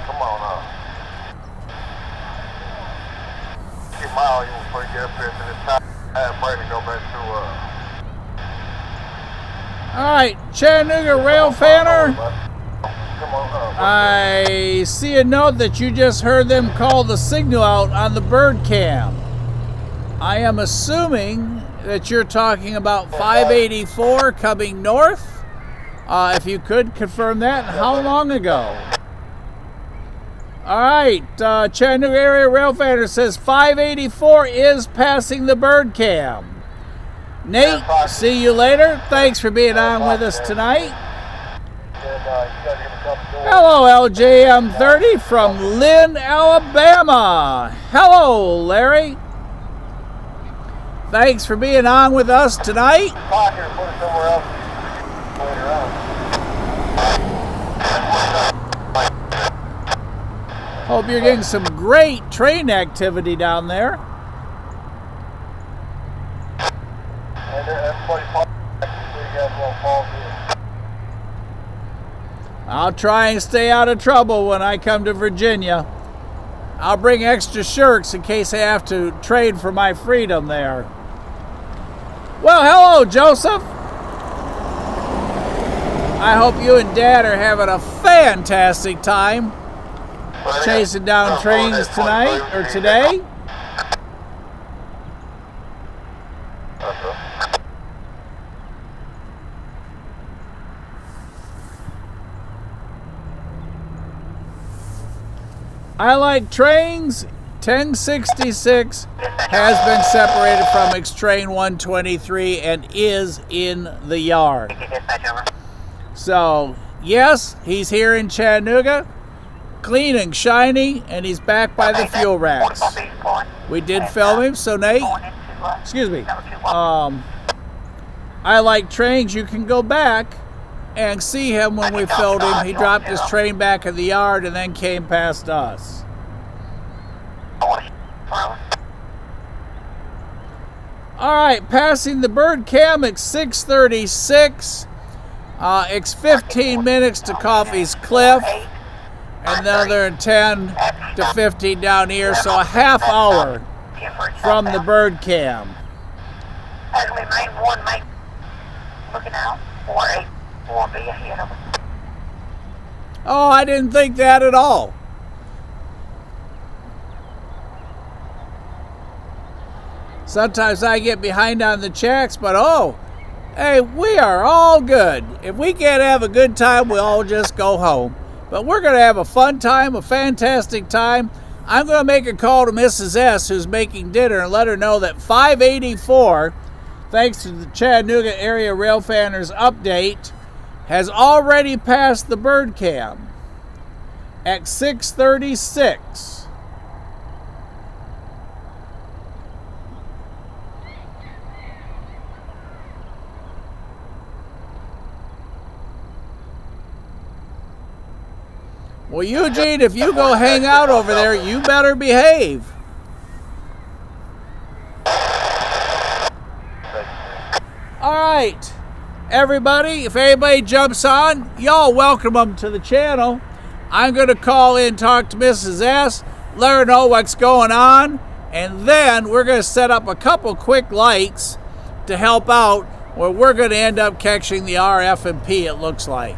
Come on up. Keep my eye on before you get up here to this time. I have break to go back to All right, Chattanooga railfanner. Come on up. I see a note that you just heard them call the signal out on the bird cam. I am assuming that you're talking about 584 coming north. If you could confirm that, and how long ago? All right, Chattanooga area railfanner says 584 is passing the bird cam. Nate, see you later. Thanks for being on with us tonight. And you got to Hello, LJM30 from Lynn, Alabama. Hello, Larry. Thanks for being on with us tonight. Park here, put it somewhere else later on. Hope you're getting some great train activity down there. And everybody park so you guys won't fall through. I'll try and stay out of trouble when I come to Virginia. I'll bring extra shirts in case I have to trade for my freedom there. Well, hello, Joseph. I hope you and Dad are having a fantastic time chasing down trains tonight or today. I like trains. 1066 has been separated from X-Train 123 and is in the yard. So, yes, he's here in Chattanooga, clean and shiny, and he's back by the fuel racks. We did film him, so Nate, excuse me, I like trains. You can go back and see him when we filmed him. He dropped his train back in the yard and then came past us. All right, passing the bird cam at 6:36. It's 15 minutes to Coffee's Cliff, another 10 to 15 down here, so a half hour from the bird cam. Oh, I didn't think that at all. Sometimes I get behind on the checks, but oh, hey, we are all good. If we can't have a good time, we'll all just go home. But we're going to have a fun time, a fantastic time. I'm going to make a call to Mrs. S, who's making dinner, and let her know that 584, thanks to the Chattanooga Area Railfanners update, has already passed the bird cam at 6:36. Well, Eugene, if you go hang out over there, you better behave. All right, everybody, if anybody jumps on, y'all welcome them to the channel. I'm going to call in, talk to Mrs. S, let her know what's going on, and then we're going to set up a couple quick lights to help out where we're going to end up catching the RF&P, it looks like.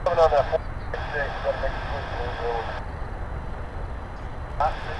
Coming on that 466, gotta make a switch a little bit. Hot 6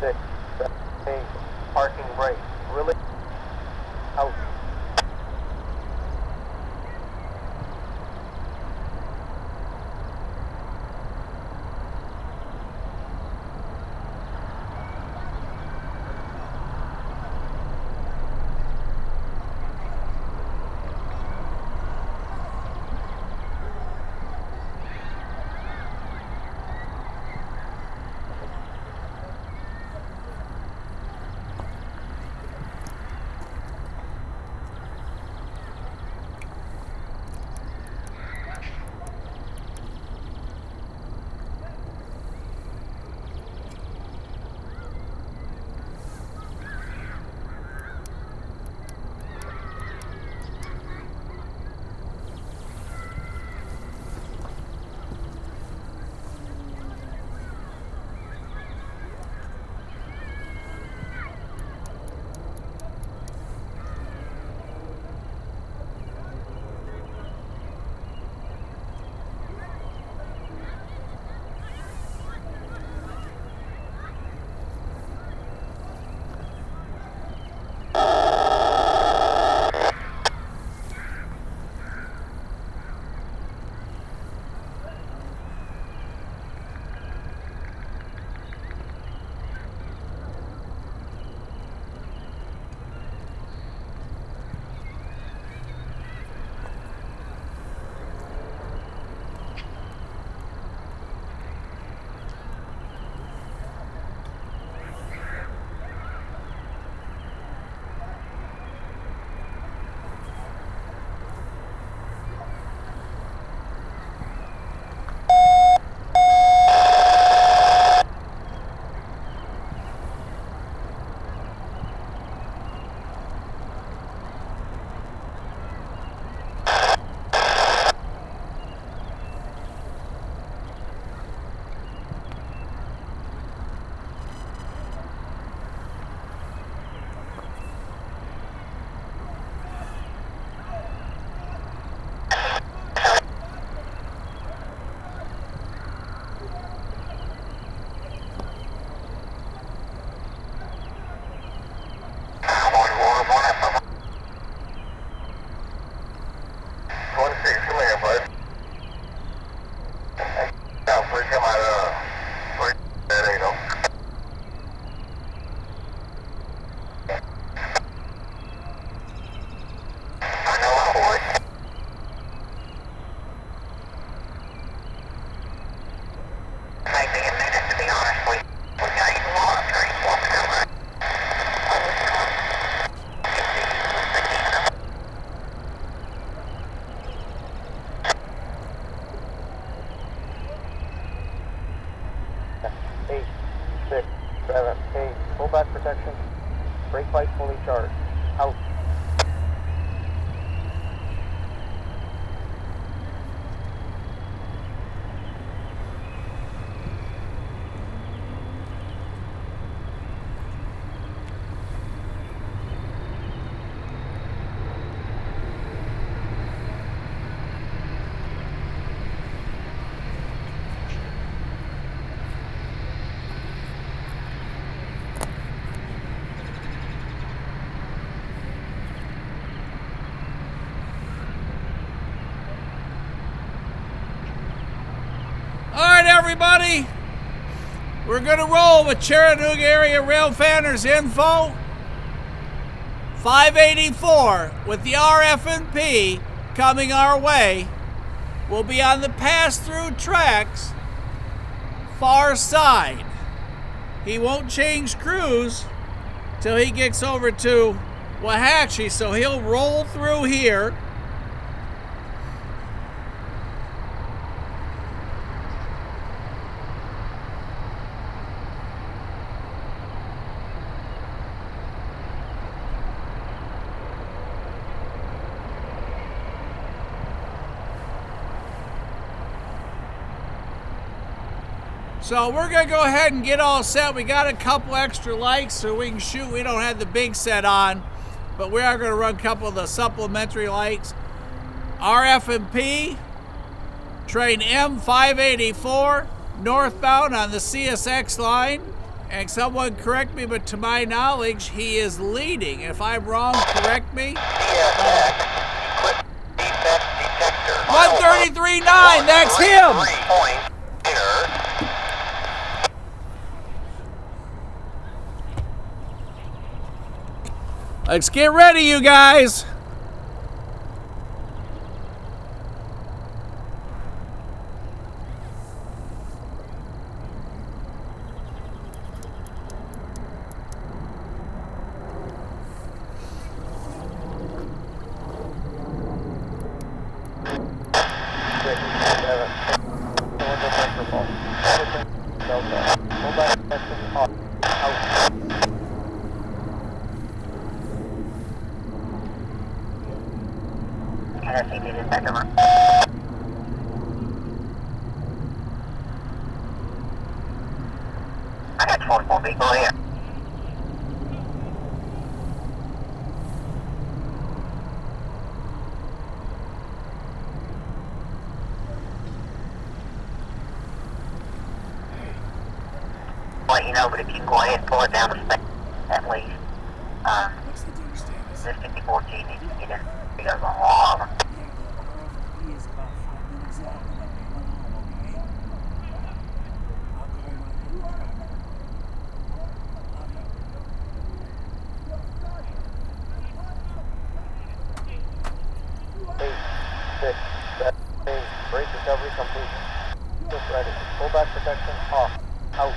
6, 7, 8, parking brake, really, out. Protection. Brake light fully charged. Out. Everybody, we're going to roll with Chattanooga area rail fanners info. 584 with the RF&P coming our way. We'll be on the pass-through tracks far side. He won't change crews till he gets over to Waxahachie, so he'll roll through here. So we're going to go ahead and get all set. We got a couple extra lights so we can shoot. We don't have the big set on, but we are going to run a couple of the supplementary lights. RF&P, train M584, northbound on the CSX line. And someone correct me, but to my knowledge, he is leading. If I'm wrong, correct me. CSX, defect detector. 133.9, that's him. 3 point here. Let's get ready, you guys. I got 24 people here. Let you know, but if you can go ahead and pull it down to spec, at least. This 5014 needs to get in. He goes on all of them. Brake recovery complete. Just ready. Pull back protection off. Out.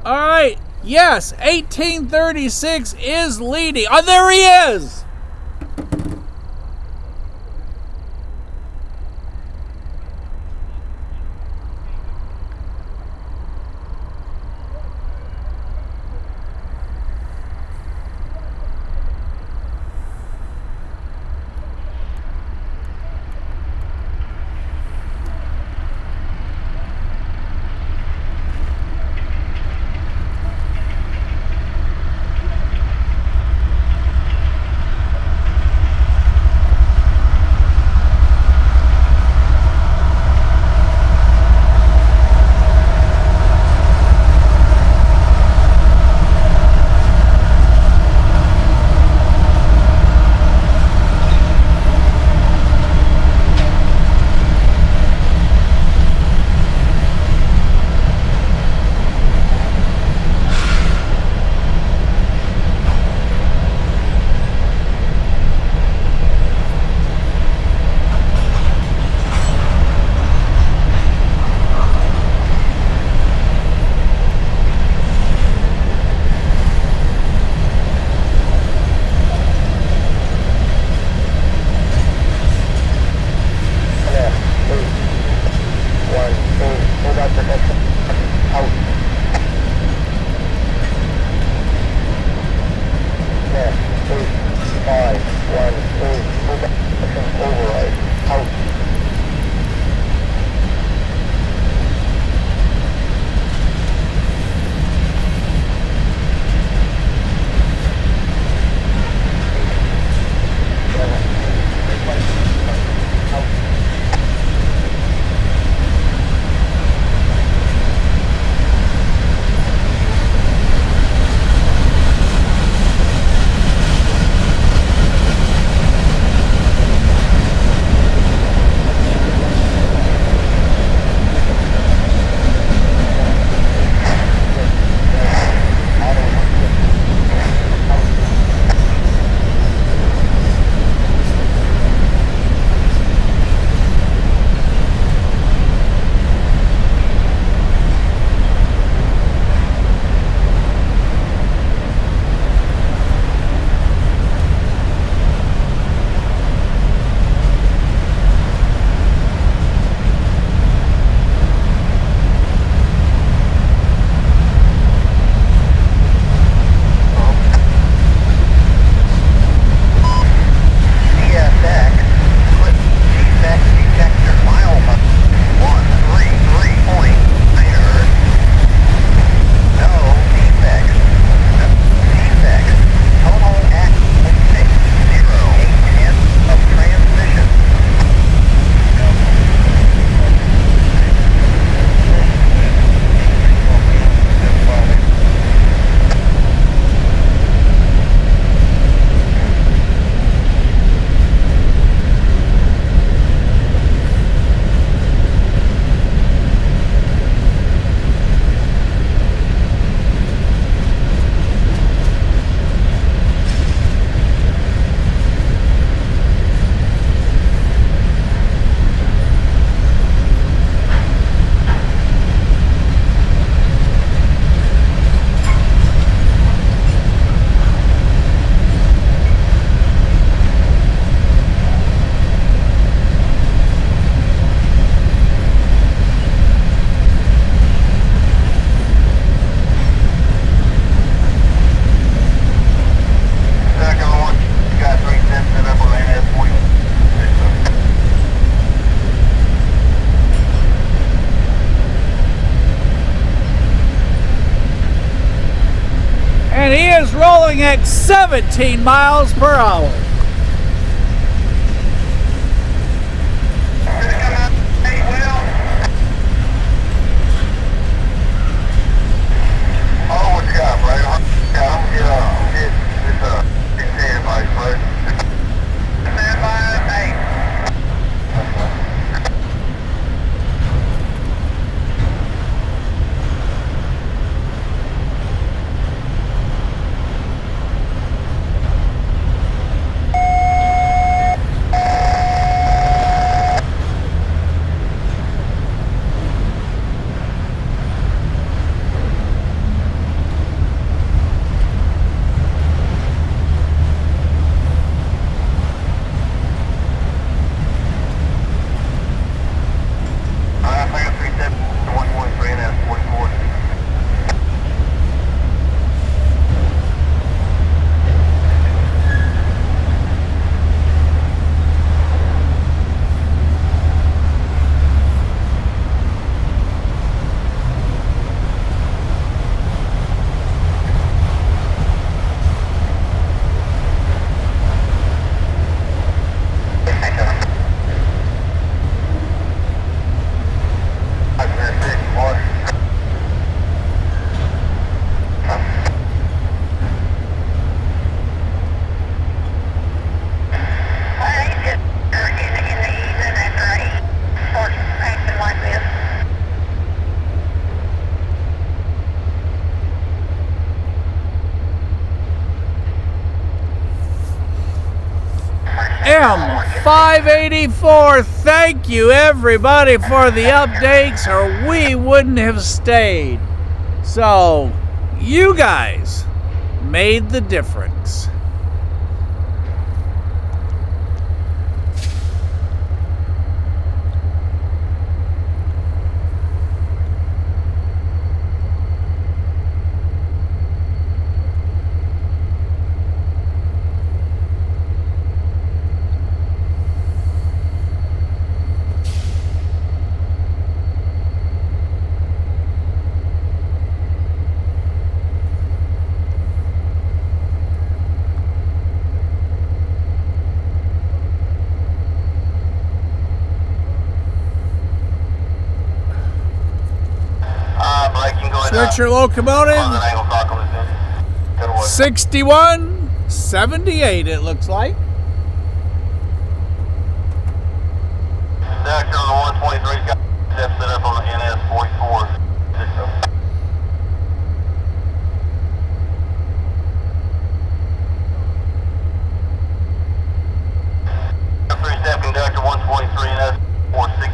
All right. Yes, 1836 is leading. Oh, there he is. traveling at 17 miles per hour. Oh, what you got, Brad? Yeah, I'm gonna get this 10 miles, Brad. Stand by, 8. M584, thank you everybody for the updates, or we wouldn't have stayed. So, you guys made the difference. Switch your locomotive. 6178 it looks like. Detector on the 123's got step set up on the NS1066. 3-step conductor 123 NS466.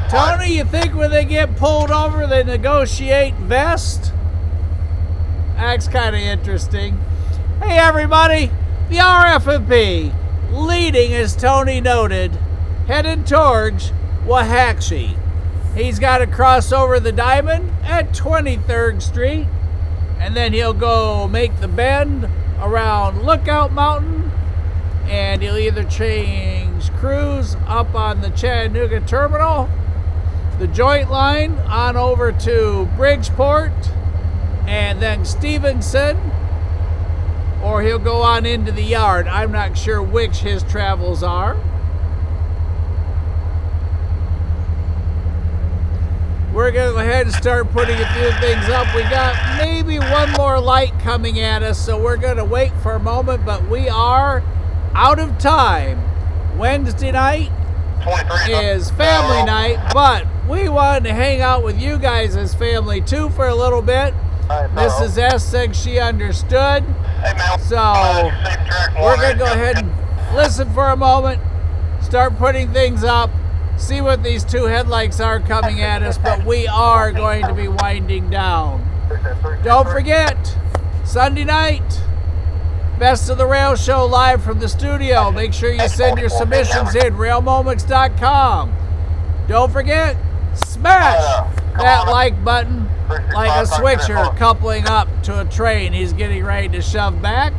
Tony, you think when they get pulled over they negotiate vest? That's kind of interesting. Hey everybody, the RF&P leading, as Tony noted, headed towards Waxahachie. He's got to cross over the Diamond at 23rd Street, and then he'll go make the bend around Lookout Mountain, and he'll either change crews up on the Chattanooga terminal, the joint line on over to Bridgeport, and then Stevenson, or he'll go on into the yard. I'm not sure which his travels are. We're going to go ahead and start putting a few things up. We got maybe one more light coming at us, so we're going to wait for a moment, but we are out of time. Wednesday night is family night, but we wanted to hang out with you guys as family too for a little bit. Mrs. S said she understood. So we're going to go ahead and listen for a moment, start putting things up, see what these two headlights are coming at us, but we are going to be winding down. Don't forget, Sunday night, Best of the Rail Show live from the studio. Make sure you send your submissions in, railmoments.com. Don't forget, smash that like button like a switcher coupling up to a train he's getting ready to shove back.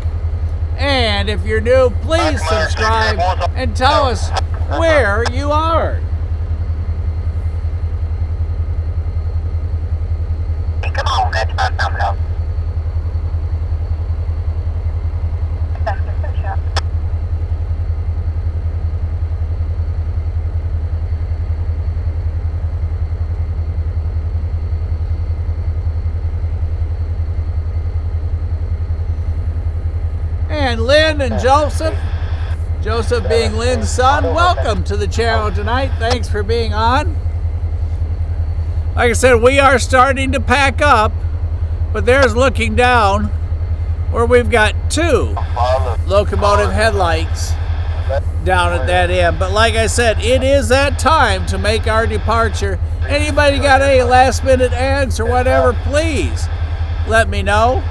And if you're new, please subscribe and tell us where you are. Come on, that's not coming up. Lynn and Joseph. Joseph being Lynn's son. Welcome to the channel tonight. Thanks for being on. Like I said, we are starting to pack up, but there's looking down where we've got 2 locomotive headlights down at that end. But like I said, it is that time to make our departure. Anybody got any last minute ads or whatever, please let me know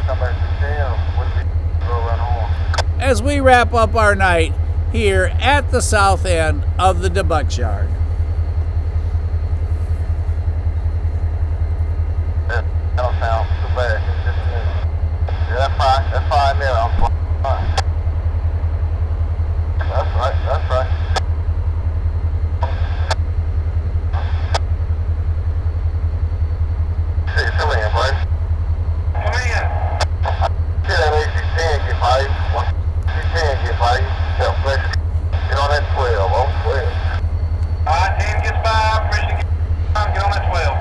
as we wrap up our night here at the south end of the Debutts Yard. That don't sound too bad. Yeah, that's fine. That's fine there. I'm fine. That's right. That's right. See, come in, buddy. Come in. See that AC-10 get by you. AC-10 get by you. Tell pressure. Get on that 12. Oh, 12. Alright, 10 gets by. Pressure gets by. Get on that 12.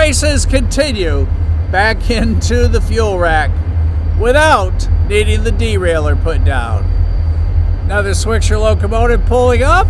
races continue back into the fuel rack without needing the derailer put down. Another switcher locomotive pulling up.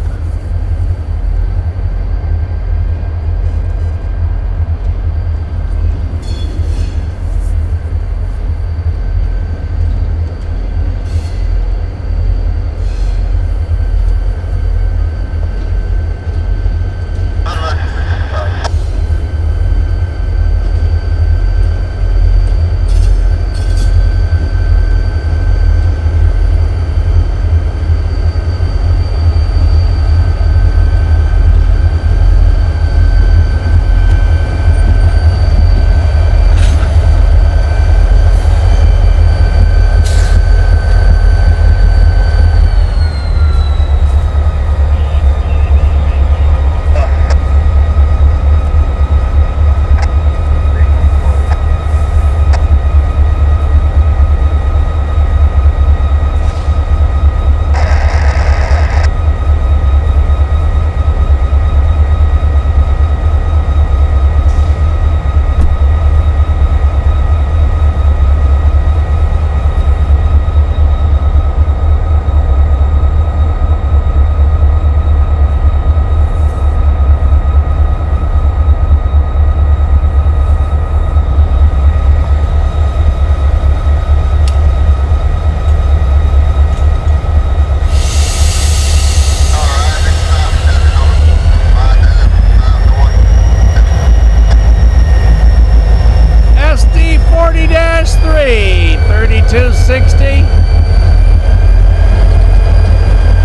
NS1066 3260,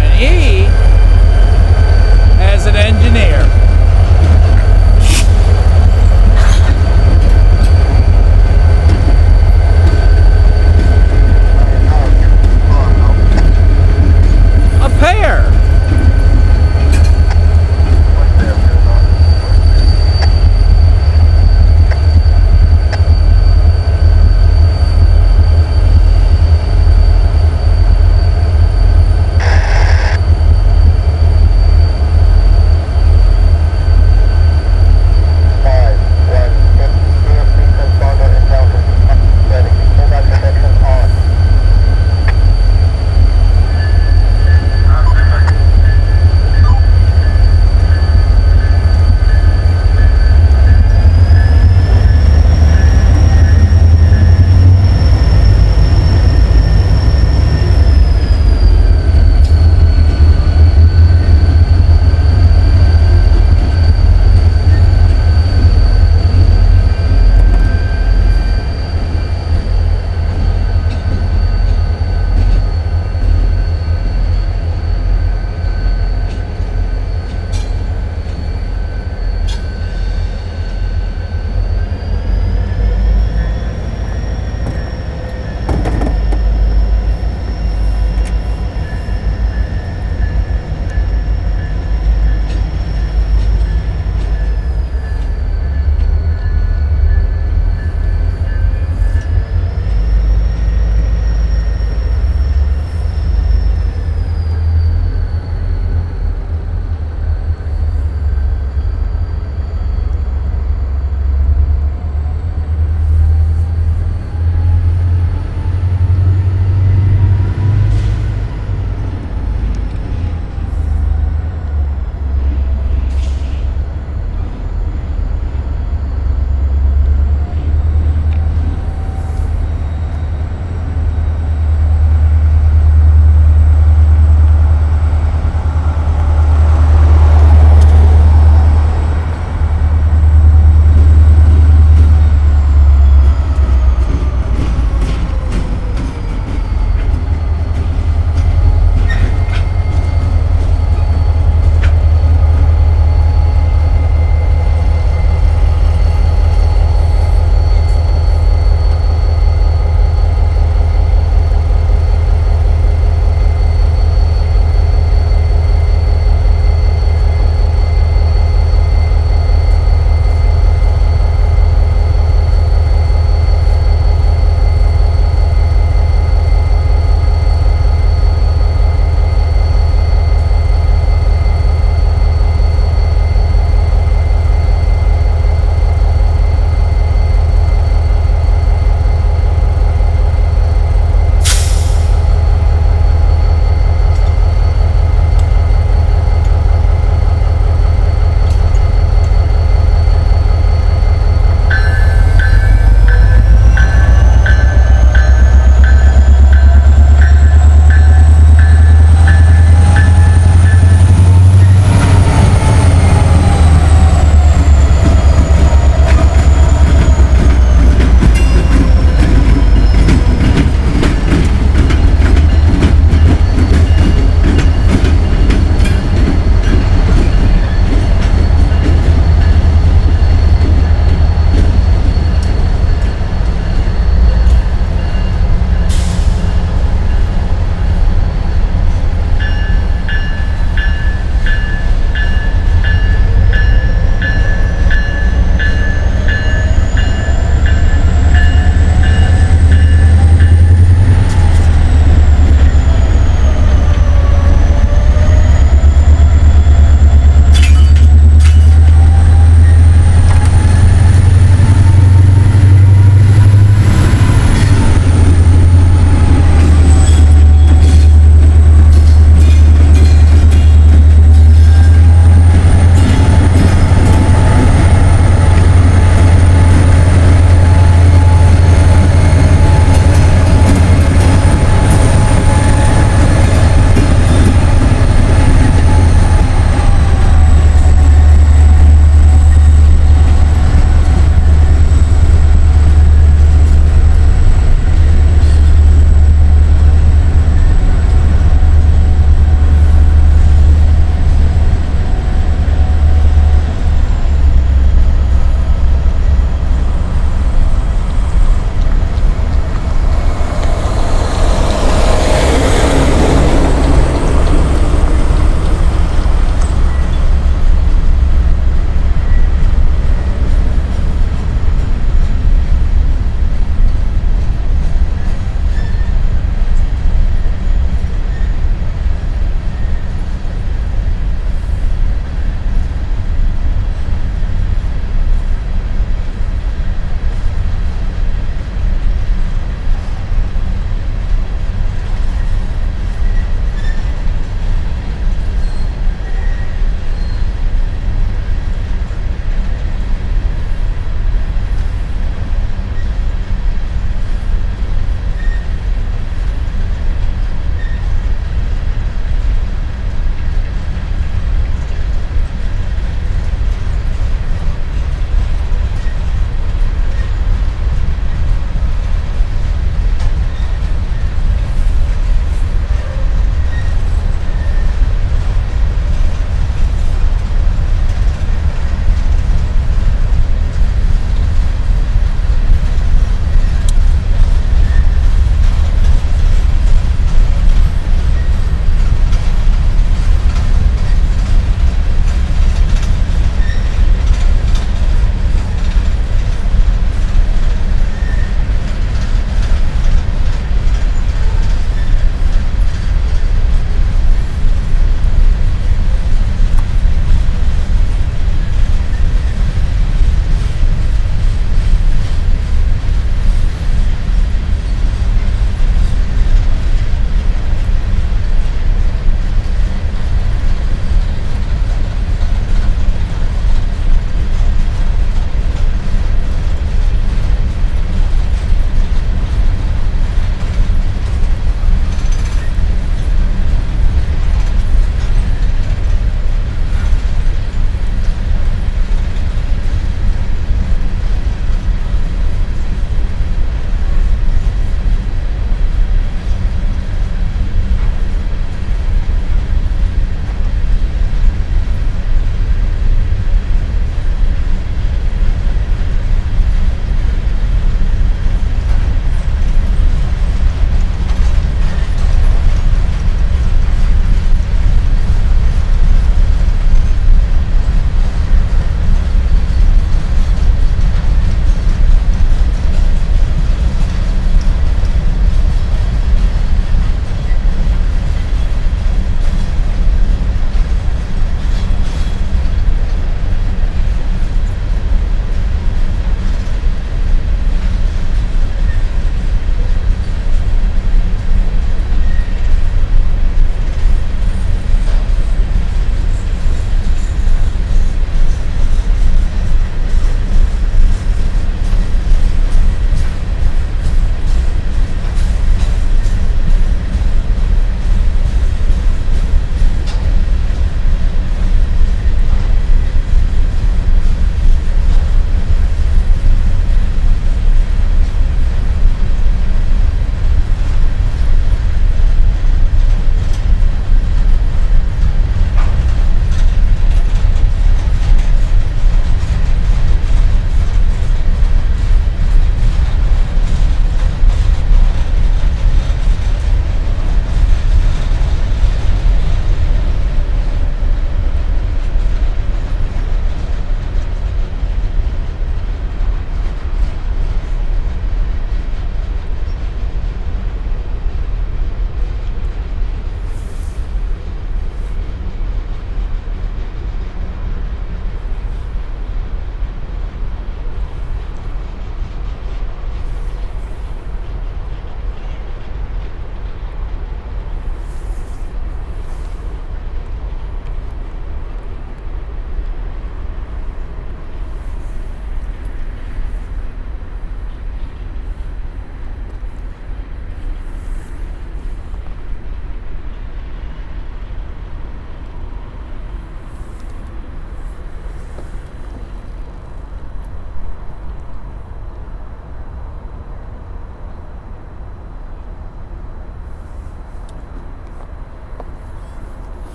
and he has an engineer. A pair.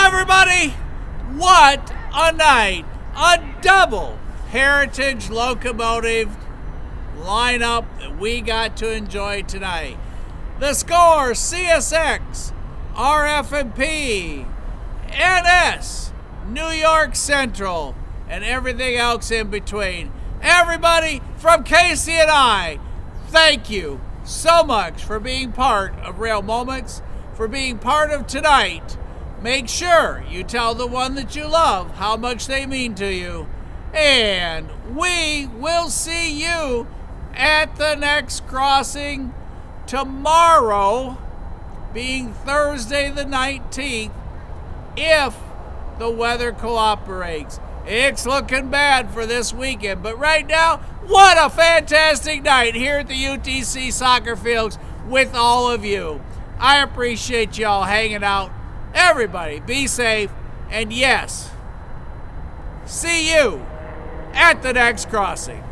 everybody, what a night. A double Heritage Locomotive lineup that we got to enjoy tonight. The score, CSX, RF&P, NS, New York Central, and everything else in between. Everybody from Casey and I, thank you so much for being part of Rail Moments, for being part of tonight. Make sure you tell the one that you love how much they mean to you. And we will see you at the next crossing tomorrow, being Thursday the 19th, if the weather cooperates. It's looking bad for this weekend, but right now, what a fantastic night here at the UTC soccer fields with all of you. I appreciate y'all hanging out. Everybody, be safe, and yes, see you at the next crossing.